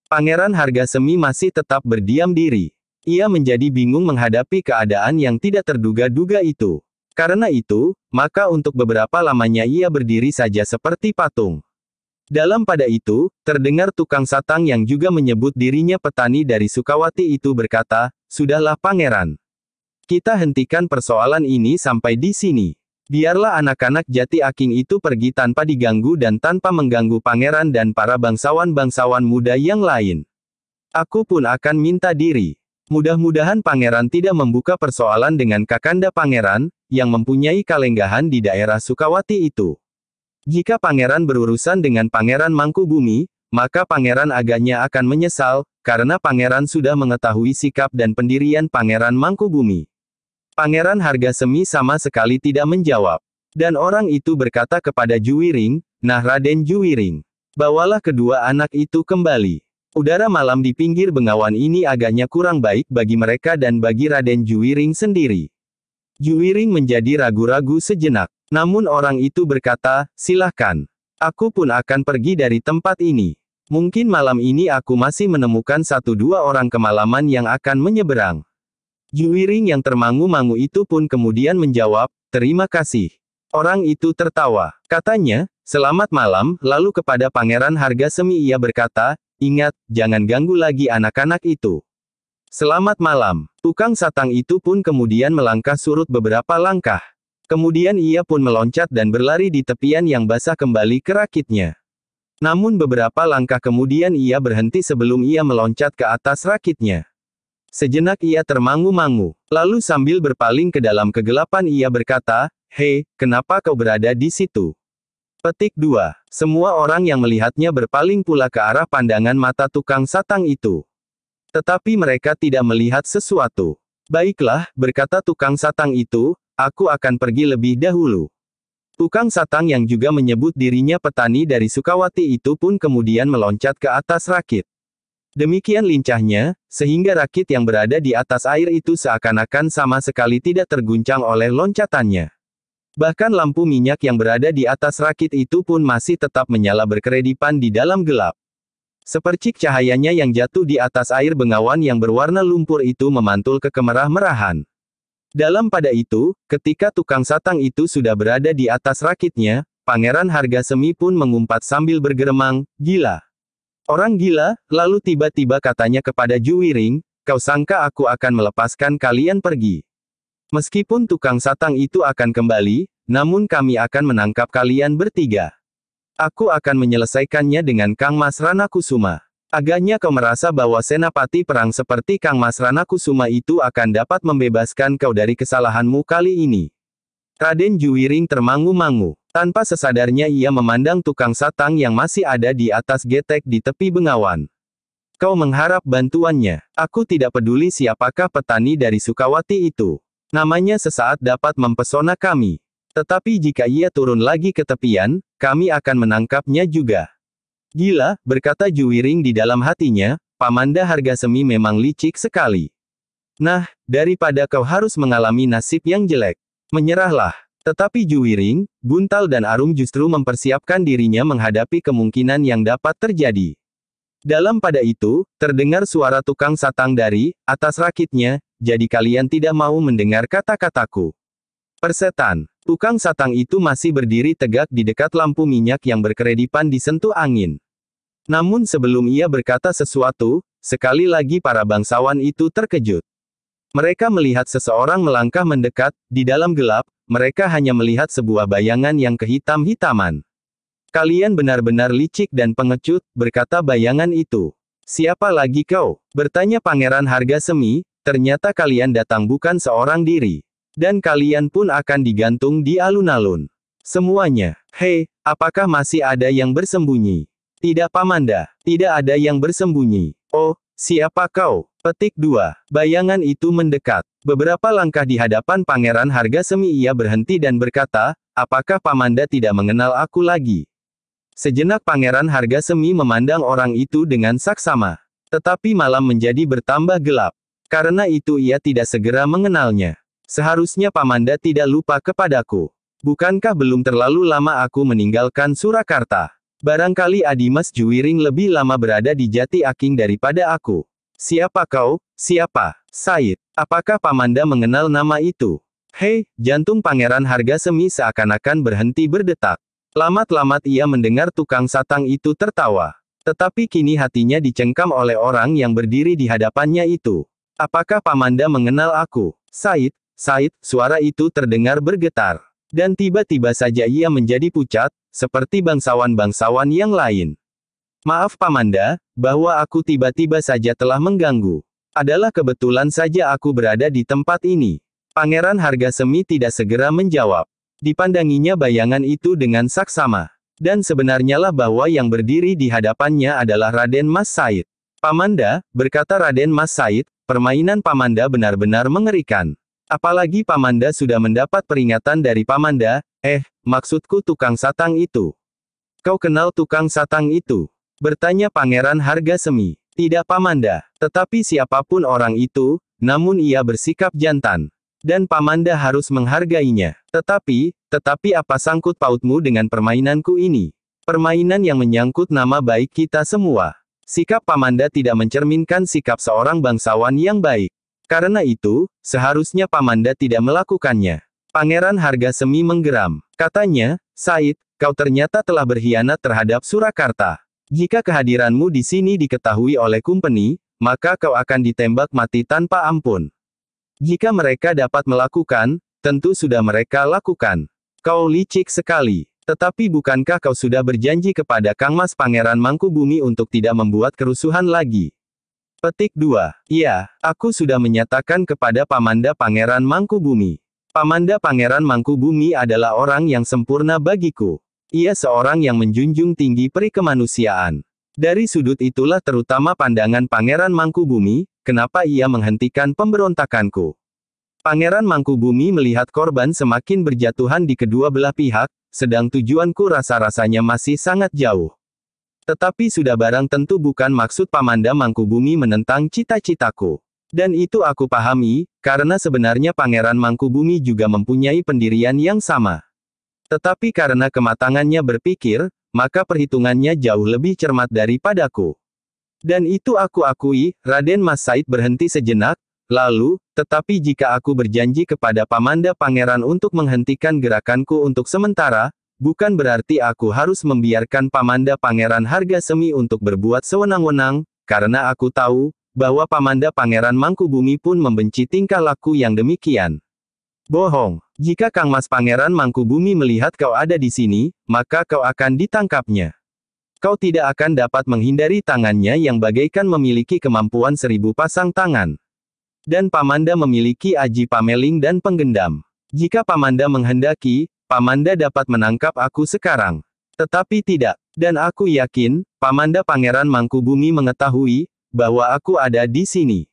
Pangeran Hargasemi masih tetap berdiam diri. Ia menjadi bingung menghadapi keadaan yang tidak terduga-duga itu. Karena itu, maka untuk beberapa lamanya ia berdiri saja seperti patung. Dalam pada itu, terdengar tukang satang yang juga menyebut dirinya petani dari Sukawati itu berkata, "Sudahlah Pangeran. Kita hentikan persoalan ini sampai di sini. Biarlah anak-anak Jati Aking itu pergi tanpa diganggu dan tanpa mengganggu Pangeran dan para bangsawan-bangsawan muda yang lain. Aku pun akan minta diri. Mudah-mudahan Pangeran tidak membuka persoalan dengan Kakanda Pangeran, yang mempunyai kalenggahan di daerah Sukawati itu. Jika Pangeran berurusan dengan Pangeran Mangkubumi, maka Pangeran agaknya akan menyesal, karena Pangeran sudah mengetahui sikap dan pendirian Pangeran Mangkubumi." Pangeran Hargasemi sama sekali tidak menjawab. Dan orang itu berkata kepada Juwiring, "Nah Raden Juwiring, bawalah kedua anak itu kembali. Udara malam di pinggir bengawan ini agaknya kurang baik bagi mereka dan bagi Raden Juwiring sendiri." Juwiring menjadi ragu-ragu sejenak. Namun orang itu berkata, "Silahkan. Aku pun akan pergi dari tempat ini. Mungkin malam ini aku masih menemukan 1-2 orang kemalaman yang akan menyeberang." Juwiring yang termangu-mangu itu pun kemudian menjawab, "Terima kasih." Orang itu tertawa. Katanya, "Selamat malam," lalu kepada Pangeran Hargasemi ia berkata, "Ingat, jangan ganggu lagi anak-anak itu." "Selamat malam." Tukang satang itu pun kemudian melangkah surut beberapa langkah. Kemudian ia pun meloncat dan berlari di tepian yang basah kembali ke rakitnya. Namun beberapa langkah kemudian ia berhenti sebelum ia meloncat ke atas rakitnya. Sejenak ia termangu-mangu. Lalu sambil berpaling ke dalam kegelapan ia berkata, "Hei, kenapa kau berada di situ?" Petik 2. Semua orang yang melihatnya berpaling pula ke arah pandangan mata tukang satang itu. Tetapi mereka tidak melihat sesuatu. "Baiklah," berkata tukang satang itu, "aku akan pergi lebih dahulu." Tukang satang yang juga menyebut dirinya petani dari Sukawati itu pun kemudian meloncat ke atas rakit. Demikian lincahnya, sehingga rakit yang berada di atas air itu seakan-akan sama sekali tidak terguncang oleh loncatannya. Bahkan lampu minyak yang berada di atas rakit itu pun masih tetap menyala berkeredipan di dalam gelap. Sepercik cahayanya yang jatuh di atas air bengawan yang berwarna lumpur itu memantul ke kemerah-merahan. Dalam pada itu, ketika tukang satang itu sudah berada di atas rakitnya, Pangeran Hargasemi pun mengumpat sambil bergeremang, "Gila. Orang gila." Lalu tiba-tiba katanya kepada Juwiring, "Kau sangka aku akan melepaskan kalian pergi? Meskipun tukang satang itu akan kembali, namun kami akan menangkap kalian bertiga. Aku akan menyelesaikannya dengan Kang Mas Ranakusuma. Agaknya kau merasa bahwa senapati perang seperti Kang Mas Ranakusuma itu akan dapat membebaskan kau dari kesalahanmu kali ini." Raden Juwiring termangu-mangu. Tanpa sesadarnya ia memandang tukang satang yang masih ada di atas getek di tepi bengawan. "Kau mengharap bantuannya. Aku tidak peduli siapakah petani dari Sukawati itu. Namanya sesaat dapat mempesona kami. Tetapi jika ia turun lagi ke tepian, kami akan menangkapnya juga." "Gila," berkata Juwiring di dalam hatinya, "Pamanda Hargasemi memang licik sekali. Nah, daripada kau harus mengalami nasib yang jelek, Menyerahlah. Tetapi Juwiring, Buntal dan Arum justru mempersiapkan dirinya menghadapi kemungkinan yang dapat terjadi. Dalam pada itu, terdengar suara tukang satang dari atas rakitnya, jadi kalian tidak mau mendengar kata-kataku. Persetan, tukang satang itu masih berdiri tegak di dekat lampu minyak yang berkeredipan disentuh angin. Namun sebelum ia berkata sesuatu, sekali lagi para bangsawan itu terkejut. Mereka melihat seseorang melangkah mendekat, di dalam gelap, mereka hanya melihat sebuah bayangan yang kehitam-hitaman. Kalian benar-benar licik dan pengecut, berkata bayangan itu. Siapa lagi kau? Bertanya Pangeran Harga Semi, ternyata kalian datang bukan seorang diri. Dan kalian pun akan digantung di alun-alun. Semuanya. Hei, apakah masih ada yang bersembunyi? Tidak Pamanda, tidak ada yang bersembunyi. Oh, siapa kau? Petik 2. Bayangan itu mendekat. Beberapa langkah di hadapan Pangeran Harga Semi ia berhenti dan berkata, apakah Pamanda tidak mengenal aku lagi? Sejenak Pangeran Harga Semi memandang orang itu dengan saksama. Tetapi malam menjadi bertambah gelap. Karena itu ia tidak segera mengenalnya. Seharusnya Pamanda tidak lupa kepadaku. Bukankah belum terlalu lama aku meninggalkan Surakarta? Barangkali Adimas Juwiring lebih lama berada di Jati Aking daripada aku. Siapa kau? Siapa? Said. Apakah Pamanda mengenal nama itu? Hei, jantung Pangeran Harga Semi seakan-akan berhenti berdetak. Lamat-lamat ia mendengar tukang satang itu tertawa. Tetapi kini hatinya dicengkam oleh orang yang berdiri di hadapannya itu. Apakah Pamanda mengenal aku? Said, Said, suara itu terdengar bergetar. Dan tiba-tiba saja ia menjadi pucat, seperti bangsawan-bangsawan yang lain. Maaf Pamanda, bahwa aku tiba-tiba saja telah mengganggu. Adalah kebetulan saja aku berada di tempat ini. Pangeran Harga Semi tidak segera menjawab. Dipandanginya bayangan itu dengan saksama. Dan sebenarnya lah bahwa yang berdiri di hadapannya adalah Raden Mas Said. Pamanda, berkata Raden Mas Said, permainan Pamanda benar-benar mengerikan. Apalagi Pamanda sudah mendapat peringatan dari Pamanda, maksudku tukang satang itu. Kau kenal tukang satang itu? Bertanya Pangeran Harga Semi. Tidak Pamanda, tetapi siapapun orang itu, namun ia bersikap jantan. Dan Pamanda harus menghargainya. Tetapi apa sangkut pautmu dengan permainanku ini? Permainan yang menyangkut nama baik kita semua. Sikap Pamanda tidak mencerminkan sikap seorang bangsawan yang baik. Karena itu, seharusnya Pamanda tidak melakukannya. Pangeran Harga Semi menggeram. Katanya, Said, kau ternyata telah berkhianat terhadap Surakarta. Jika kehadiranmu di sini diketahui oleh Kumpeni, maka kau akan ditembak mati tanpa ampun. Jika mereka dapat melakukan, tentu sudah mereka lakukan. Kau licik sekali. Tetapi bukankah kau sudah berjanji kepada Kang Mas Pangeran Mangkubumi untuk tidak membuat kerusuhan lagi? Petik 2. Iya, aku sudah menyatakan kepada Pamanda Pangeran Mangkubumi. Pamanda Pangeran Mangkubumi adalah orang yang sempurna bagiku. Ia seorang yang menjunjung tinggi peri kemanusiaan. Dari sudut itulah terutama pandangan Pangeran Mangkubumi, kenapa ia menghentikan pemberontakanku. Pangeran Mangkubumi melihat korban semakin berjatuhan di kedua belah pihak, sedang tujuanku rasa-rasanya masih sangat jauh. Tetapi sudah barang tentu bukan maksud Pamanda Mangkubumi menentang cita-citaku. Dan itu aku pahami, karena sebenarnya Pangeran Mangkubumi juga mempunyai pendirian yang sama. Tetapi karena kematangannya berpikir, maka perhitungannya jauh lebih cermat daripadaku. Dan itu aku akui, Raden Mas Said berhenti sejenak, lalu, tetapi jika aku berjanji kepada Pamanda Pangeran untuk menghentikan gerakanku untuk sementara, bukan berarti aku harus membiarkan Pamanda Pangeran Harga Semi untuk berbuat sewenang-wenang, karena aku tahu, bahwa Pamanda Pangeran Mangkubumi pun membenci tingkah laku yang demikian. Bohong. Jika Kang Mas Pangeran Mangkubumi melihat kau ada di sini, maka kau akan ditangkapnya. Kau tidak akan dapat menghindari tangannya yang bagaikan memiliki kemampuan 1000 pasang tangan. Dan Pamanda memiliki aji pameling dan penggendam. Jika Pamanda menghendaki, Pamanda dapat menangkap aku sekarang. Tetapi tidak. Dan aku yakin, Pamanda Pangeran Mangkubumi mengetahui, bahwa aku ada di sini.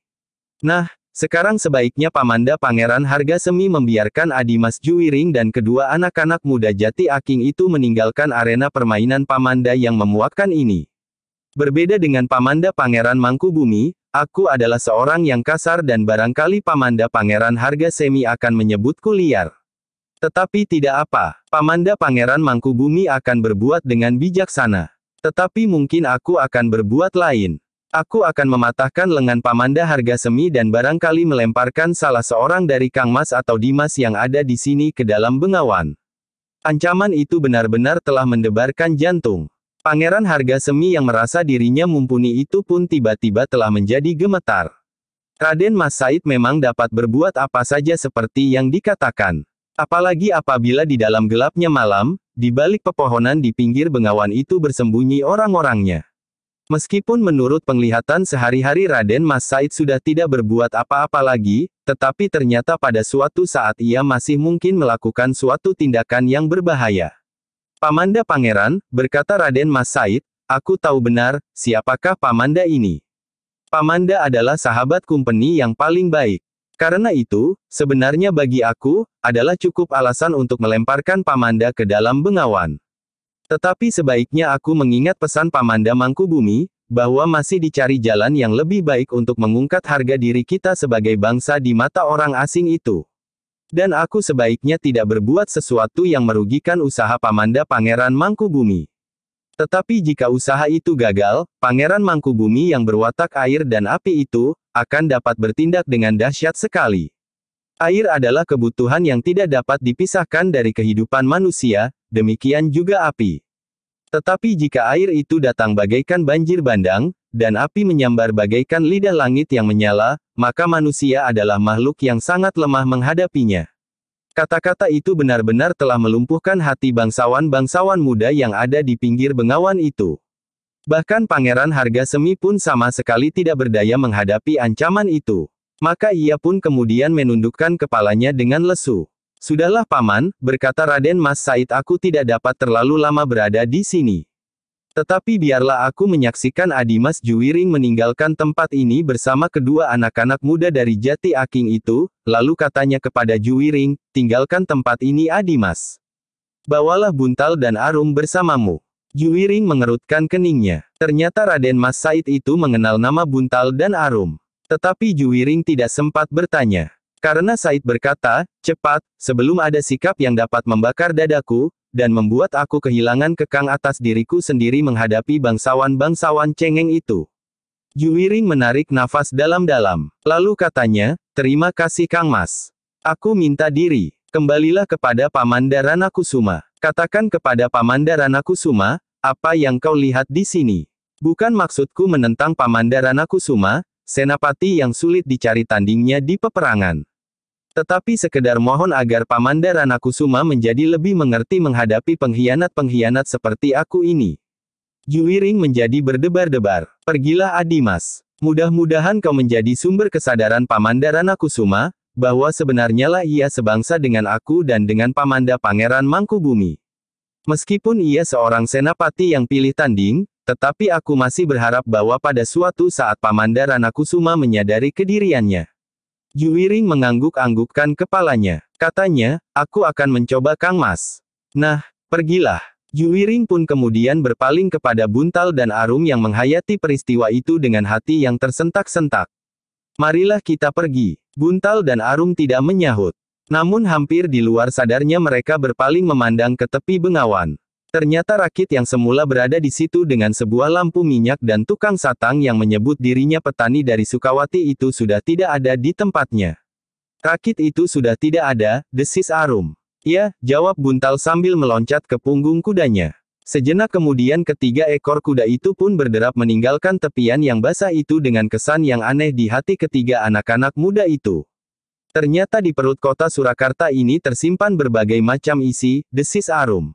Nah, sekarang sebaiknya Pamanda Pangeran Harga Semi membiarkan Adimas Juwiring dan kedua anak-anak muda Jati Aking itu meninggalkan arena permainan Pamanda yang memuakkan ini. Berbeda dengan Pamanda Pangeran Mangkubumi, aku adalah seorang yang kasar dan barangkali Pamanda Pangeran Harga Semi akan menyebutku liar. Tetapi tidak apa, Pamanda Pangeran Mangkubumi akan berbuat dengan bijaksana. Tetapi mungkin aku akan berbuat lain. Aku akan mematahkan lengan Pamanda Hargasemi dan barangkali melemparkan salah seorang dari Kang Mas atau Dimas yang ada di sini ke dalam bengawan. Ancaman itu benar-benar telah mendebarkan jantung. Pangeran Hargasemi yang merasa dirinya mumpuni itu pun tiba-tiba telah menjadi gemetar. Raden Mas Said memang dapat berbuat apa saja seperti yang dikatakan. Apalagi apabila di dalam gelapnya malam, di balik pepohonan di pinggir bengawan itu bersembunyi orang-orangnya. Meskipun menurut penglihatan sehari-hari Raden Mas Said sudah tidak berbuat apa-apa lagi, tetapi ternyata pada suatu saat ia masih mungkin melakukan suatu tindakan yang berbahaya. Pamanda Pangeran, berkata Raden Mas Said, aku tahu benar, siapakah Pamanda ini. Pamanda adalah sahabat Kumpeni yang paling baik. Karena itu, sebenarnya bagi aku, adalah cukup alasan untuk melemparkan Pamanda ke dalam bengawan. Tetapi sebaiknya aku mengingat pesan Pamanda Mangkubumi, bahwa masih dicari jalan yang lebih baik untuk mengungkat harga diri kita sebagai bangsa di mata orang asing itu. Dan aku sebaiknya tidak berbuat sesuatu yang merugikan usaha Pamanda Pangeran Mangkubumi. Tetapi jika usaha itu gagal, Pangeran Mangkubumi yang berwatak air dan api itu, akan dapat bertindak dengan dahsyat sekali. Air adalah kebutuhan yang tidak dapat dipisahkan dari kehidupan manusia, demikian juga api. Tetapi jika air itu datang bagaikan banjir bandang, dan api menyambar bagaikan lidah langit yang menyala, maka manusia adalah makhluk yang sangat lemah menghadapinya. Kata-kata itu benar-benar telah melumpuhkan hati bangsawan-bangsawan muda yang ada di pinggir bengawan itu. Bahkan Pangeran Hargasemi pun sama sekali tidak berdaya menghadapi ancaman itu. Maka ia pun kemudian menundukkan kepalanya dengan lesu. Sudahlah Paman, berkata Raden Mas Said, aku tidak dapat terlalu lama berada di sini. Tetapi biarlah aku menyaksikan Adimas Juwiring meninggalkan tempat ini bersama kedua anak-anak muda dari Jati Aking itu, lalu katanya kepada Juwiring, tinggalkan tempat ini Adimas. Bawalah Buntal dan Arum bersamamu. Juwiring mengerutkan keningnya. Ternyata Raden Mas Said itu mengenal nama Buntal dan Arum. Tetapi Juwiring tidak sempat bertanya. Karena Said berkata, cepat, sebelum ada sikap yang dapat membakar dadaku, dan membuat aku kehilangan kekang atas diriku sendiri menghadapi bangsawan-bangsawan cengeng itu. Juwiring menarik nafas dalam-dalam. Lalu katanya, terima kasih Kang Mas. Aku minta diri. Kembalilah kepada Pamanda Ranakusuma. Katakan kepada Pamanda Ranakusuma, apa yang kau lihat di sini. Bukan maksudku menentang Pamanda Ranakusuma, senapati yang sulit dicari tandingnya di peperangan. Tetapi sekedar mohon agar Pamanda Ranakusuma menjadi lebih mengerti menghadapi pengkhianat-pengkhianat seperti aku ini. Juwiring menjadi berdebar-debar. Pergilah Adimas. Mudah-mudahan kau menjadi sumber kesadaran Pamanda Ranakusuma, bahwa sebenarnya lah ia sebangsa dengan aku dan dengan Pamanda Pangeran Mangkubumi. Meskipun ia seorang senapati yang pilih tanding, tetapi aku masih berharap bahwa pada suatu saat Pamanda Ranakusuma menyadari kediriannya. Juwiring mengangguk-anggukkan kepalanya. Katanya, aku akan mencoba Kang Mas. Nah, pergilah. Juwiring pun kemudian berpaling kepada Buntal dan Arum yang menghayati peristiwa itu dengan hati yang tersentak-sentak. Marilah kita pergi. Buntal dan Arum tidak menyahut. Namun hampir di luar sadarnya mereka berpaling memandang ke tepi bengawan. Ternyata Rakit yang semula berada di situ dengan sebuah lampu minyak dan tukang satang yang menyebut dirinya petani dari Sukawati itu sudah tidak ada di tempatnya. Rakit itu sudah tidak ada, desis Arum. Ya, jawab Buntal sambil meloncat ke punggung kudanya. Sejenak kemudian ketiga ekor kuda itu pun berderap meninggalkan tepian yang basah itu dengan kesan yang aneh di hati ketiga anak-anak muda itu. Ternyata di perut kota Surakarta ini tersimpan berbagai macam isi, desis Arum.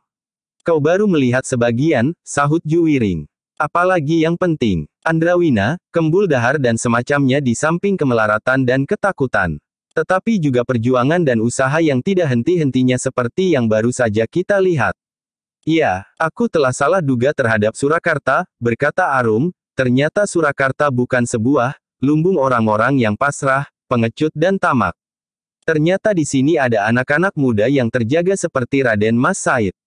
Kau baru melihat sebagian, sahut Juwiring. Apalagi yang penting, Andrawina, Kembul Dahar dan semacamnya di samping kemelaratan dan ketakutan. Tetapi juga perjuangan dan usaha yang tidak henti-hentinya seperti yang baru saja kita lihat. Iya, aku telah salah duga terhadap Surakarta, berkata Arum, ternyata Surakarta bukan sebuah lumbung orang-orang yang pasrah, pengecut dan tamak. Ternyata di sini ada anak-anak muda yang terjaga seperti Raden Mas Said.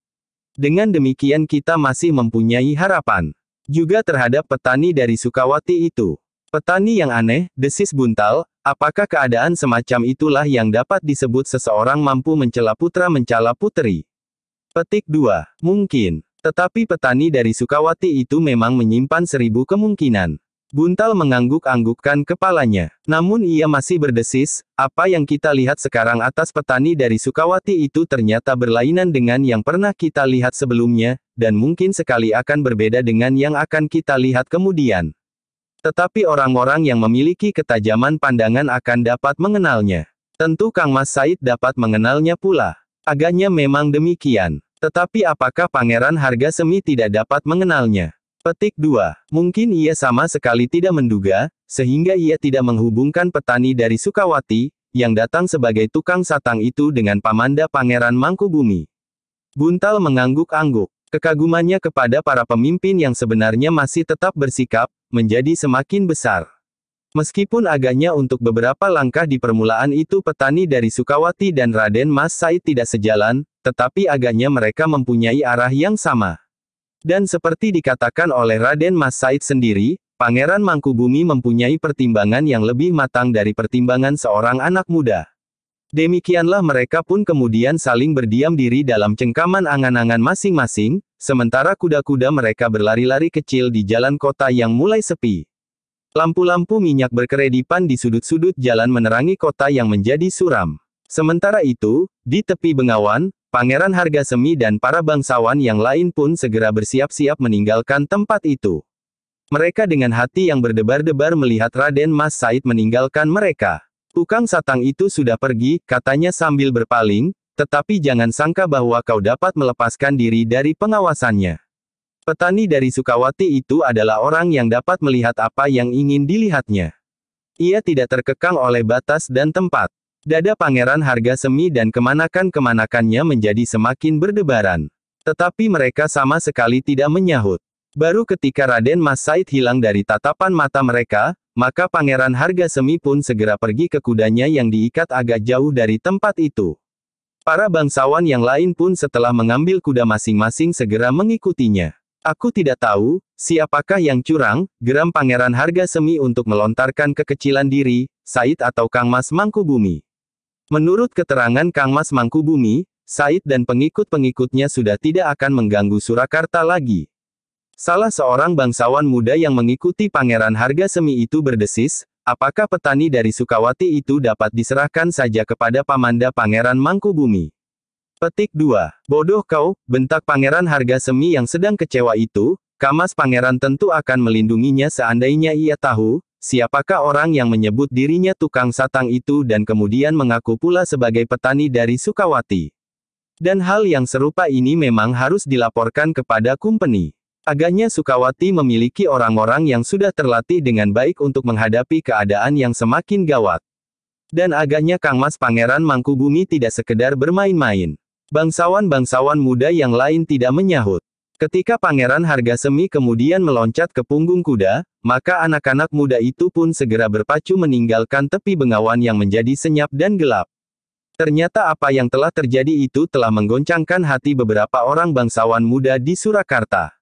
Dengan demikian kita masih mempunyai harapan. Juga terhadap petani dari Sukawati itu. Petani yang aneh, desis Buntal, Apakah keadaan semacam itulah yang dapat disebut seseorang mampu mencela putra mencela putri? Petik 2. Mungkin. Tetapi petani dari Sukawati itu memang menyimpan 1000 kemungkinan. Buntal mengangguk-anggukkan kepalanya. Namun ia masih berdesis, apa yang kita lihat sekarang atas petani dari Sukawati itu ternyata berlainan dengan yang pernah kita lihat sebelumnya, dan mungkin sekali akan berbeda dengan yang akan kita lihat kemudian. Tetapi orang-orang yang memiliki ketajaman pandangan akan dapat mengenalnya. Tentu Kang Mas Said dapat mengenalnya pula. Agaknya memang demikian. Tetapi apakah Pangeran Harga Semi tidak dapat mengenalnya? Petik 2. Mungkin ia sama sekali tidak menduga, sehingga ia tidak menghubungkan petani dari Sukawati, yang datang sebagai tukang satang itu dengan pamanda Pangeran Mangkubumi. Buntal mengangguk-angguk. Kekagumannya kepada para pemimpin yang sebenarnya masih tetap bersikap, menjadi semakin besar. Meskipun agaknya untuk beberapa langkah di permulaan itu petani dari Sukawati dan Raden Mas Said tidak sejalan, tetapi agaknya mereka mempunyai arah yang sama. Dan seperti dikatakan oleh Raden Mas Said sendiri, Pangeran Mangkubumi mempunyai pertimbangan yang lebih matang dari pertimbangan seorang anak muda. Demikianlah mereka pun kemudian saling berdiam diri dalam cengkaman angan-angan masing-masing, sementara kuda-kuda mereka berlari-lari kecil di jalan kota yang mulai sepi. Lampu-lampu minyak berkeredipan di sudut-sudut jalan menerangi kota yang menjadi suram. Sementara itu, di tepi Bengawan, Pangeran Harga Semi dan para bangsawan yang lain pun segera bersiap-siap meninggalkan tempat itu. Mereka dengan hati yang berdebar-debar melihat Raden Mas Said meninggalkan mereka. Tukang satang itu sudah pergi, katanya sambil berpaling, tetapi jangan sangka bahwa kau dapat melepaskan diri dari pengawasannya. Petani dari Sukawati itu adalah orang yang dapat melihat apa yang ingin dilihatnya. Ia tidak terkekang oleh batas dan tempat. Dada Pangeran Harga Semi dan kemanakan-kemanakannya menjadi semakin berdebaran. Tetapi mereka sama sekali tidak menyahut. Baru ketika Raden Mas Said hilang dari tatapan mata mereka, maka Pangeran Harga Semi pun segera pergi ke kudanya yang diikat agak jauh dari tempat itu. Para bangsawan yang lain pun setelah mengambil kuda masing-masing segera mengikutinya. Aku tidak tahu, siapakah yang curang, geram Pangeran Harga Semi untuk melontarkan kekecilan diri, Said atau Kang Mas Mangkubumi. Menurut keterangan Kang Mas Mangkubumi, Said dan pengikut-pengikutnya sudah tidak akan mengganggu Surakarta lagi. Salah seorang bangsawan muda yang mengikuti Pangeran Harga Semi itu berdesis, apakah petani dari Sukawati itu dapat diserahkan saja kepada pamanda Pangeran Mangkubumi? Petik 2. Bodoh kau, bentak Pangeran Harga Semi yang sedang kecewa itu, Kang Mas Pangeran tentu akan melindunginya seandainya ia tahu, siapakah orang yang menyebut dirinya tukang satang itu dan kemudian mengaku pula sebagai petani dari Sukawati. Dan hal yang serupa ini memang harus dilaporkan kepada Kumpeni. Agaknya Sukawati memiliki orang-orang yang sudah terlatih dengan baik untuk menghadapi keadaan yang semakin gawat. Dan agaknya Kang Mas Pangeran Mangkubumi tidak sekedar bermain-main. Bangsawan-bangsawan muda yang lain tidak menyahut. Ketika Pangeran Harga Semi kemudian meloncat ke punggung kuda, maka anak-anak muda itu pun segera berpacu meninggalkan tepi Bengawan yang menjadi senyap dan gelap. Ternyata apa yang telah terjadi itu telah menggoncangkan hati beberapa orang bangsawan muda di Surakarta.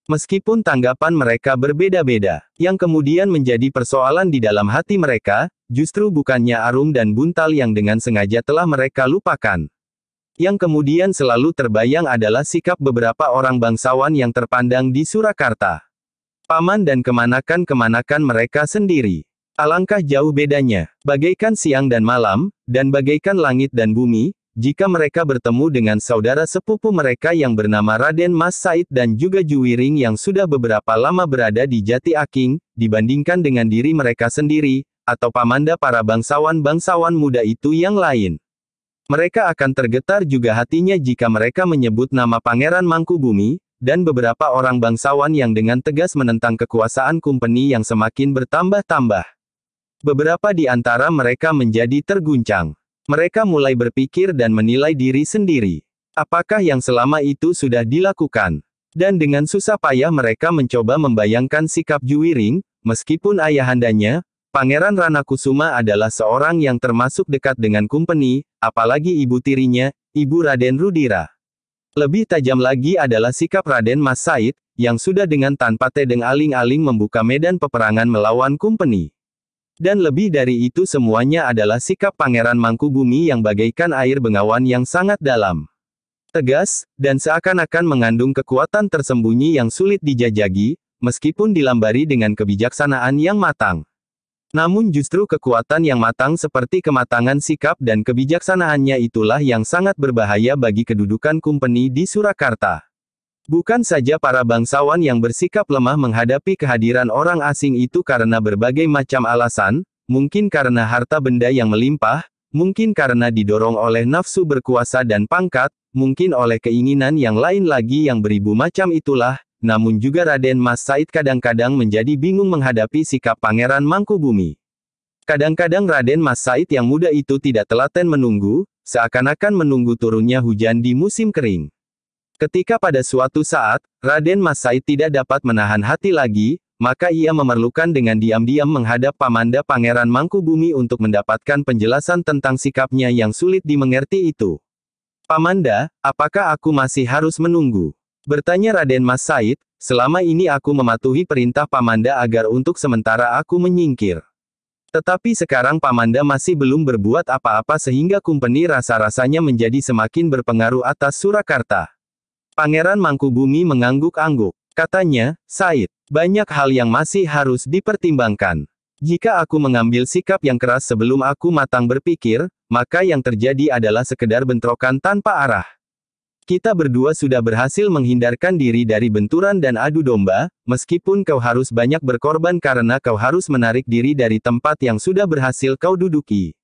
Meskipun tanggapan mereka berbeda-beda, yang kemudian menjadi persoalan di dalam hati mereka, justru bukannya Arum dan Buntal yang dengan sengaja telah mereka lupakan. Yang kemudian selalu terbayang adalah sikap beberapa orang bangsawan yang terpandang di Surakarta. Paman dan kemanakan-kemanakan mereka sendiri. Alangkah jauh bedanya, bagaikan siang dan malam, dan bagaikan langit dan bumi, jika mereka bertemu dengan saudara sepupu mereka yang bernama Raden Mas Said dan juga Juwiring yang sudah beberapa lama berada di Jati Aking, dibandingkan dengan diri mereka sendiri, atau pamanda para bangsawan-bangsawan muda itu yang lain. Mereka akan tergetar juga hatinya jika mereka menyebut nama Pangeran Mangkubumi, dan beberapa orang bangsawan yang dengan tegas menentang kekuasaan Kumpeni yang semakin bertambah-tambah. Beberapa di antara mereka menjadi terguncang. Mereka mulai berpikir dan menilai diri sendiri. Apakah yang selama itu sudah dilakukan? Dan dengan susah payah mereka mencoba membayangkan sikap Juwiring, meskipun ayahandanya, Pangeran Ranakusuma adalah seorang yang termasuk dekat dengan Kumpeni, apalagi ibu tirinya, Ibu Raden Rudira. Lebih tajam lagi adalah sikap Raden Mas Said, yang sudah dengan tanpa tedeng aling-aling membuka medan peperangan melawan Kumpeni. Dan lebih dari itu semuanya adalah sikap Pangeran Mangkubumi yang bagaikan air bengawan yang sangat dalam. Tegas, dan seakan-akan mengandung kekuatan tersembunyi yang sulit dijajagi, meskipun dilambari dengan kebijaksanaan yang matang. Namun justru kekuatan yang matang seperti kematangan sikap dan kebijaksanaannya itulah yang sangat berbahaya bagi kedudukan Company di Surakarta. Bukan saja para bangsawan yang bersikap lemah menghadapi kehadiran orang asing itu karena berbagai macam alasan, mungkin karena harta benda yang melimpah, mungkin karena didorong oleh nafsu berkuasa dan pangkat, mungkin oleh keinginan yang lain lagi yang beribu macam itulah. Namun juga Raden Mas Said kadang-kadang menjadi bingung menghadapi sikap Pangeran Mangkubumi. Kadang-kadang Raden Mas Said yang muda itu tidak telaten menunggu, seakan-akan menunggu turunnya hujan di musim kering. Ketika pada suatu saat, Raden Mas Said tidak dapat menahan hati lagi, maka ia memerlukan dengan diam-diam menghadap Pamanda Pangeran Mangkubumi untuk mendapatkan penjelasan tentang sikapnya yang sulit dimengerti itu. "Pamanda, apakah aku masih harus menunggu?" Bertanya Raden Mas Said, "Selama ini aku mematuhi perintah Pamanda agar untuk sementara aku menyingkir. Tetapi sekarang Pamanda masih belum berbuat apa-apa sehingga Company rasa-rasanya menjadi semakin berpengaruh atas Surakarta." Pangeran Mangkubumi mengangguk-angguk. Katanya, "Said, banyak hal yang masih harus dipertimbangkan. Jika aku mengambil sikap yang keras sebelum aku matang berpikir, maka yang terjadi adalah sekedar bentrokan tanpa arah. Kita berdua sudah berhasil menghindarkan diri dari benturan dan adu domba, meskipun kau harus banyak berkorban karena kau harus menarik diri dari tempat yang sudah berhasil kau duduki.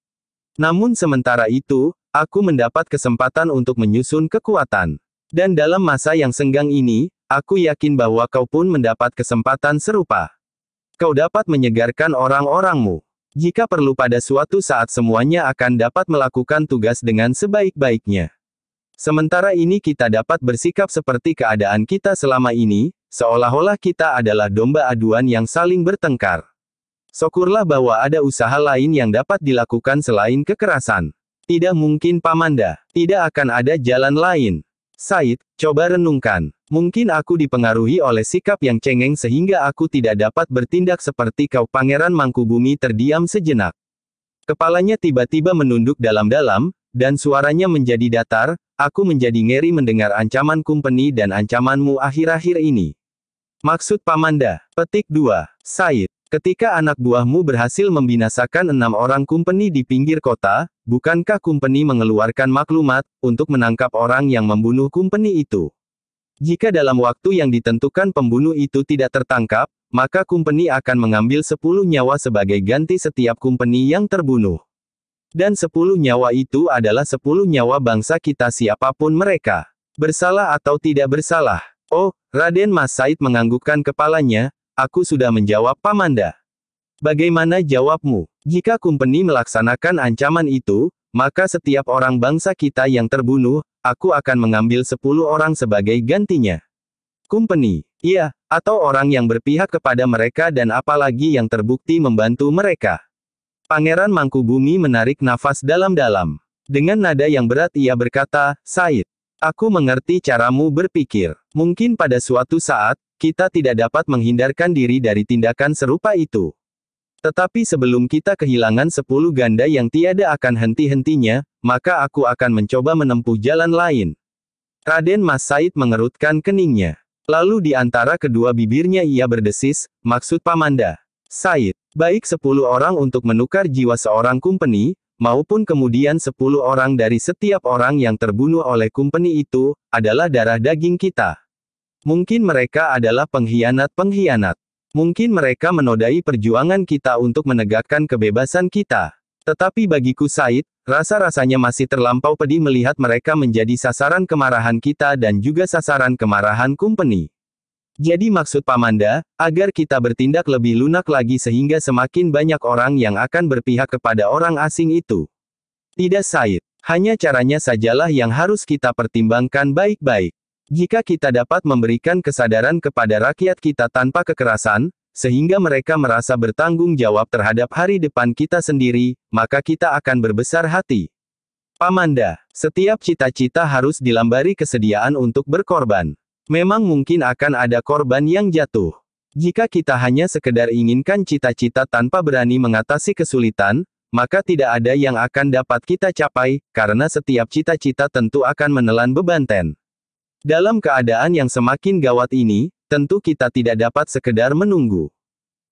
Namun sementara itu, aku mendapat kesempatan untuk menyusun kekuatan. Dan dalam masa yang senggang ini, aku yakin bahwa kau pun mendapat kesempatan serupa. Kau dapat menyegarkan orang-orangmu. Jika perlu pada suatu saat semuanya akan dapat melakukan tugas dengan sebaik-baiknya. Sementara ini kita dapat bersikap seperti keadaan kita selama ini, seolah-olah kita adalah domba aduan yang saling bertengkar. Syukurlah bahwa ada usaha lain yang dapat dilakukan selain kekerasan. Tidak mungkin Pamanda. Tidak akan ada jalan lain. Said, coba renungkan. Mungkin aku dipengaruhi oleh sikap yang cengeng sehingga aku tidak dapat bertindak seperti kau. Pangeran Mangkubumi terdiam sejenak. Kepalanya tiba-tiba menunduk dalam-dalam, dan suaranya menjadi datar. Aku menjadi ngeri mendengar ancaman Company dan ancamanmu akhir-akhir ini. Maksud Pamanda. Petik 2. Said, ketika anak buahmu berhasil membinasakan 6 orang Company di pinggir kota, bukankah Company mengeluarkan maklumat untuk menangkap orang yang membunuh Company itu? Jika dalam waktu yang ditentukan pembunuh itu tidak tertangkap, maka Company akan mengambil 10 nyawa sebagai ganti setiap Company yang terbunuh. Dan 10 nyawa itu adalah 10 nyawa bangsa kita siapapun mereka. Bersalah atau tidak bersalah. Oh, Raden Mas Said menganggukkan kepalanya, aku sudah menjawab Pamanda. Bagaimana jawabmu? Jika Company melaksanakan ancaman itu, maka setiap orang bangsa kita yang terbunuh, aku akan mengambil 10 orang sebagai gantinya. Company, iya, atau orang yang berpihak kepada mereka dan apalagi yang terbukti membantu mereka. Pangeran Mangkubumi menarik nafas dalam-dalam. Dengan nada yang berat ia berkata, "Said, aku mengerti caramu berpikir. Mungkin pada suatu saat, kita tidak dapat menghindarkan diri dari tindakan serupa itu. Tetapi sebelum kita kehilangan 10 ganda yang tiada akan henti-hentinya, maka aku akan mencoba menempuh jalan lain." Raden Mas Said mengerutkan keningnya. Lalu di antara kedua bibirnya ia berdesis, "Maksud Pamanda, Said, baik 10 orang untuk menukar jiwa seorang Company, maupun kemudian 10 orang dari setiap orang yang terbunuh oleh Company itu, adalah darah daging kita. Mungkin mereka adalah pengkhianat-pengkhianat. Mungkin mereka menodai perjuangan kita untuk menegakkan kebebasan kita. Tetapi bagiku Said, rasa-rasanya masih terlampau pedih melihat mereka menjadi sasaran kemarahan kita dan juga sasaran kemarahan Company. Jadi maksud Pamanda, agar kita bertindak lebih lunak lagi sehingga semakin banyak orang yang akan berpihak kepada orang asing itu." Tidak Said, hanya caranya sajalah yang harus kita pertimbangkan baik-baik. Jika kita dapat memberikan kesadaran kepada rakyat kita tanpa kekerasan, sehingga mereka merasa bertanggung jawab terhadap hari depan kita sendiri, maka kita akan berbesar hati. Pamanda, setiap cita-cita harus dilambari kesediaan untuk berkorban. Memang mungkin akan ada korban yang jatuh. Jika kita hanya sekedar inginkan cita-cita tanpa berani mengatasi kesulitan, maka tidak ada yang akan dapat kita capai, karena setiap cita-cita tentu akan menelan beban ten. Dalam keadaan yang semakin gawat ini, tentu kita tidak dapat sekedar menunggu.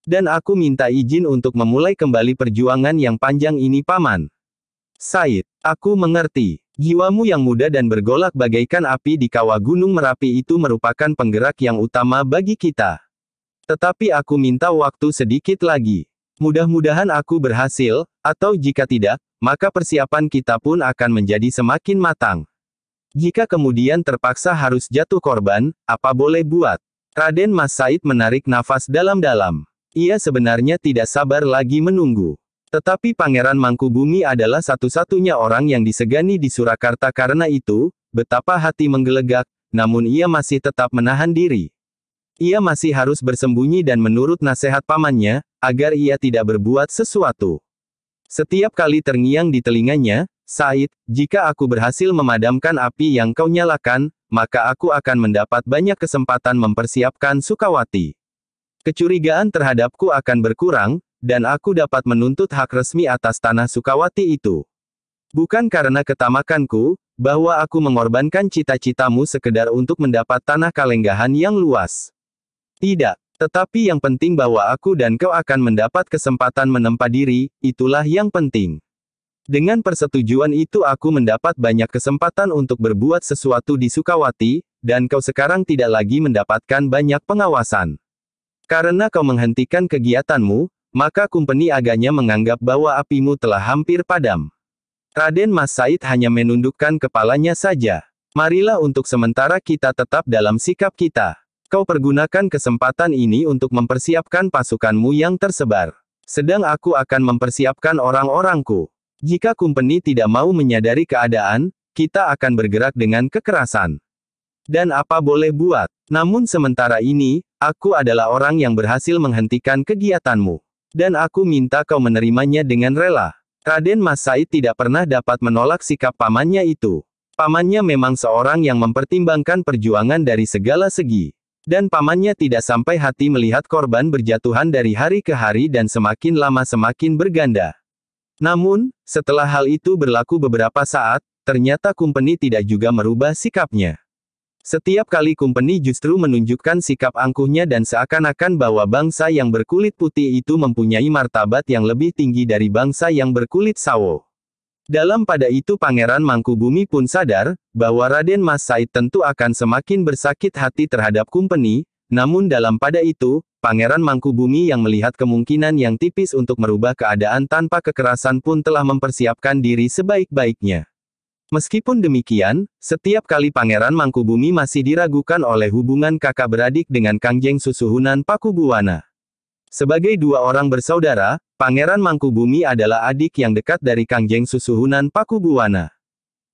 Dan aku minta izin untuk memulai kembali perjuangan yang panjang ini Paman. Said, aku mengerti. Jiwamu yang muda dan bergolak bagaikan api di kawah Gunung Merapi itu merupakan penggerak yang utama bagi kita. Tetapi aku minta waktu sedikit lagi. Mudah-mudahan aku berhasil, atau jika tidak, maka persiapan kita pun akan menjadi semakin matang. Jika kemudian terpaksa harus jatuh korban, apa boleh buat? Raden Mas Said menarik nafas dalam-dalam. Ia sebenarnya tidak sabar lagi menunggu. Tetapi Pangeran Mangkubumi adalah satu-satunya orang yang disegani di Surakarta karena itu, betapa hati menggelegak, namun ia masih tetap menahan diri. Ia masih harus bersembunyi dan menurut nasihat pamannya, agar ia tidak berbuat sesuatu. Setiap kali terngiang di telinganya, Said, jika aku berhasil memadamkan api yang kau nyalakan, maka aku akan mendapat banyak kesempatan mempersiapkan Sukawati. Kecurigaan terhadapku akan berkurang, dan aku dapat menuntut hak resmi atas tanah Sukawati itu. Bukan karena ketamakanku, bahwa aku mengorbankan cita-citamu sekedar untuk mendapat tanah Kalenggahan yang luas. Tidak, tetapi yang penting bahwa aku dan kau akan mendapat kesempatan menempa diri, itulah yang penting. Dengan persetujuan itu aku mendapat banyak kesempatan untuk berbuat sesuatu di Sukawati, dan kau sekarang tidak lagi mendapatkan banyak pengawasan. Karena kau menghentikan kegiatanmu, maka Kumpeni agaknya menganggap bahwa apimu telah hampir padam. Raden Mas Said hanya menundukkan kepalanya saja. Marilah untuk sementara kita tetap dalam sikap kita. Kau pergunakan kesempatan ini untuk mempersiapkan pasukanmu yang tersebar. Sedang aku akan mempersiapkan orang-orangku. Jika Kumpeni tidak mau menyadari keadaan, kita akan bergerak dengan kekerasan. Dan apa boleh buat? Namun sementara ini, aku adalah orang yang berhasil menghentikan kegiatanmu. Dan aku minta kau menerimanya dengan rela. Raden Mas Said tidak pernah dapat menolak sikap pamannya itu. Pamannya memang seorang yang mempertimbangkan perjuangan dari segala segi. Dan pamannya tidak sampai hati melihat korban berjatuhan dari hari ke hari dan semakin lama semakin berganda. Namun, setelah hal itu berlaku beberapa saat, ternyata Kumpeni tidak juga merubah sikapnya. Setiap kali Kumpeni justru menunjukkan sikap angkuhnya dan seakan-akan bahwa bangsa yang berkulit putih itu mempunyai martabat yang lebih tinggi dari bangsa yang berkulit sawo. Dalam pada itu Pangeran Mangkubumi pun sadar, bahwa Raden Mas Said tentu akan semakin bersakit hati terhadap Kumpeni, namun dalam pada itu, Pangeran Mangkubumi yang melihat kemungkinan yang tipis untuk merubah keadaan tanpa kekerasan pun telah mempersiapkan diri sebaik-baiknya. Meskipun demikian, setiap kali Pangeran Mangkubumi masih diragukan oleh hubungan kakak beradik dengan Kangjeng Susuhunan Pakubuwana. Sebagai dua orang bersaudara, Pangeran Mangkubumi adalah adik yang dekat dari Kangjeng Susuhunan Pakubuwana.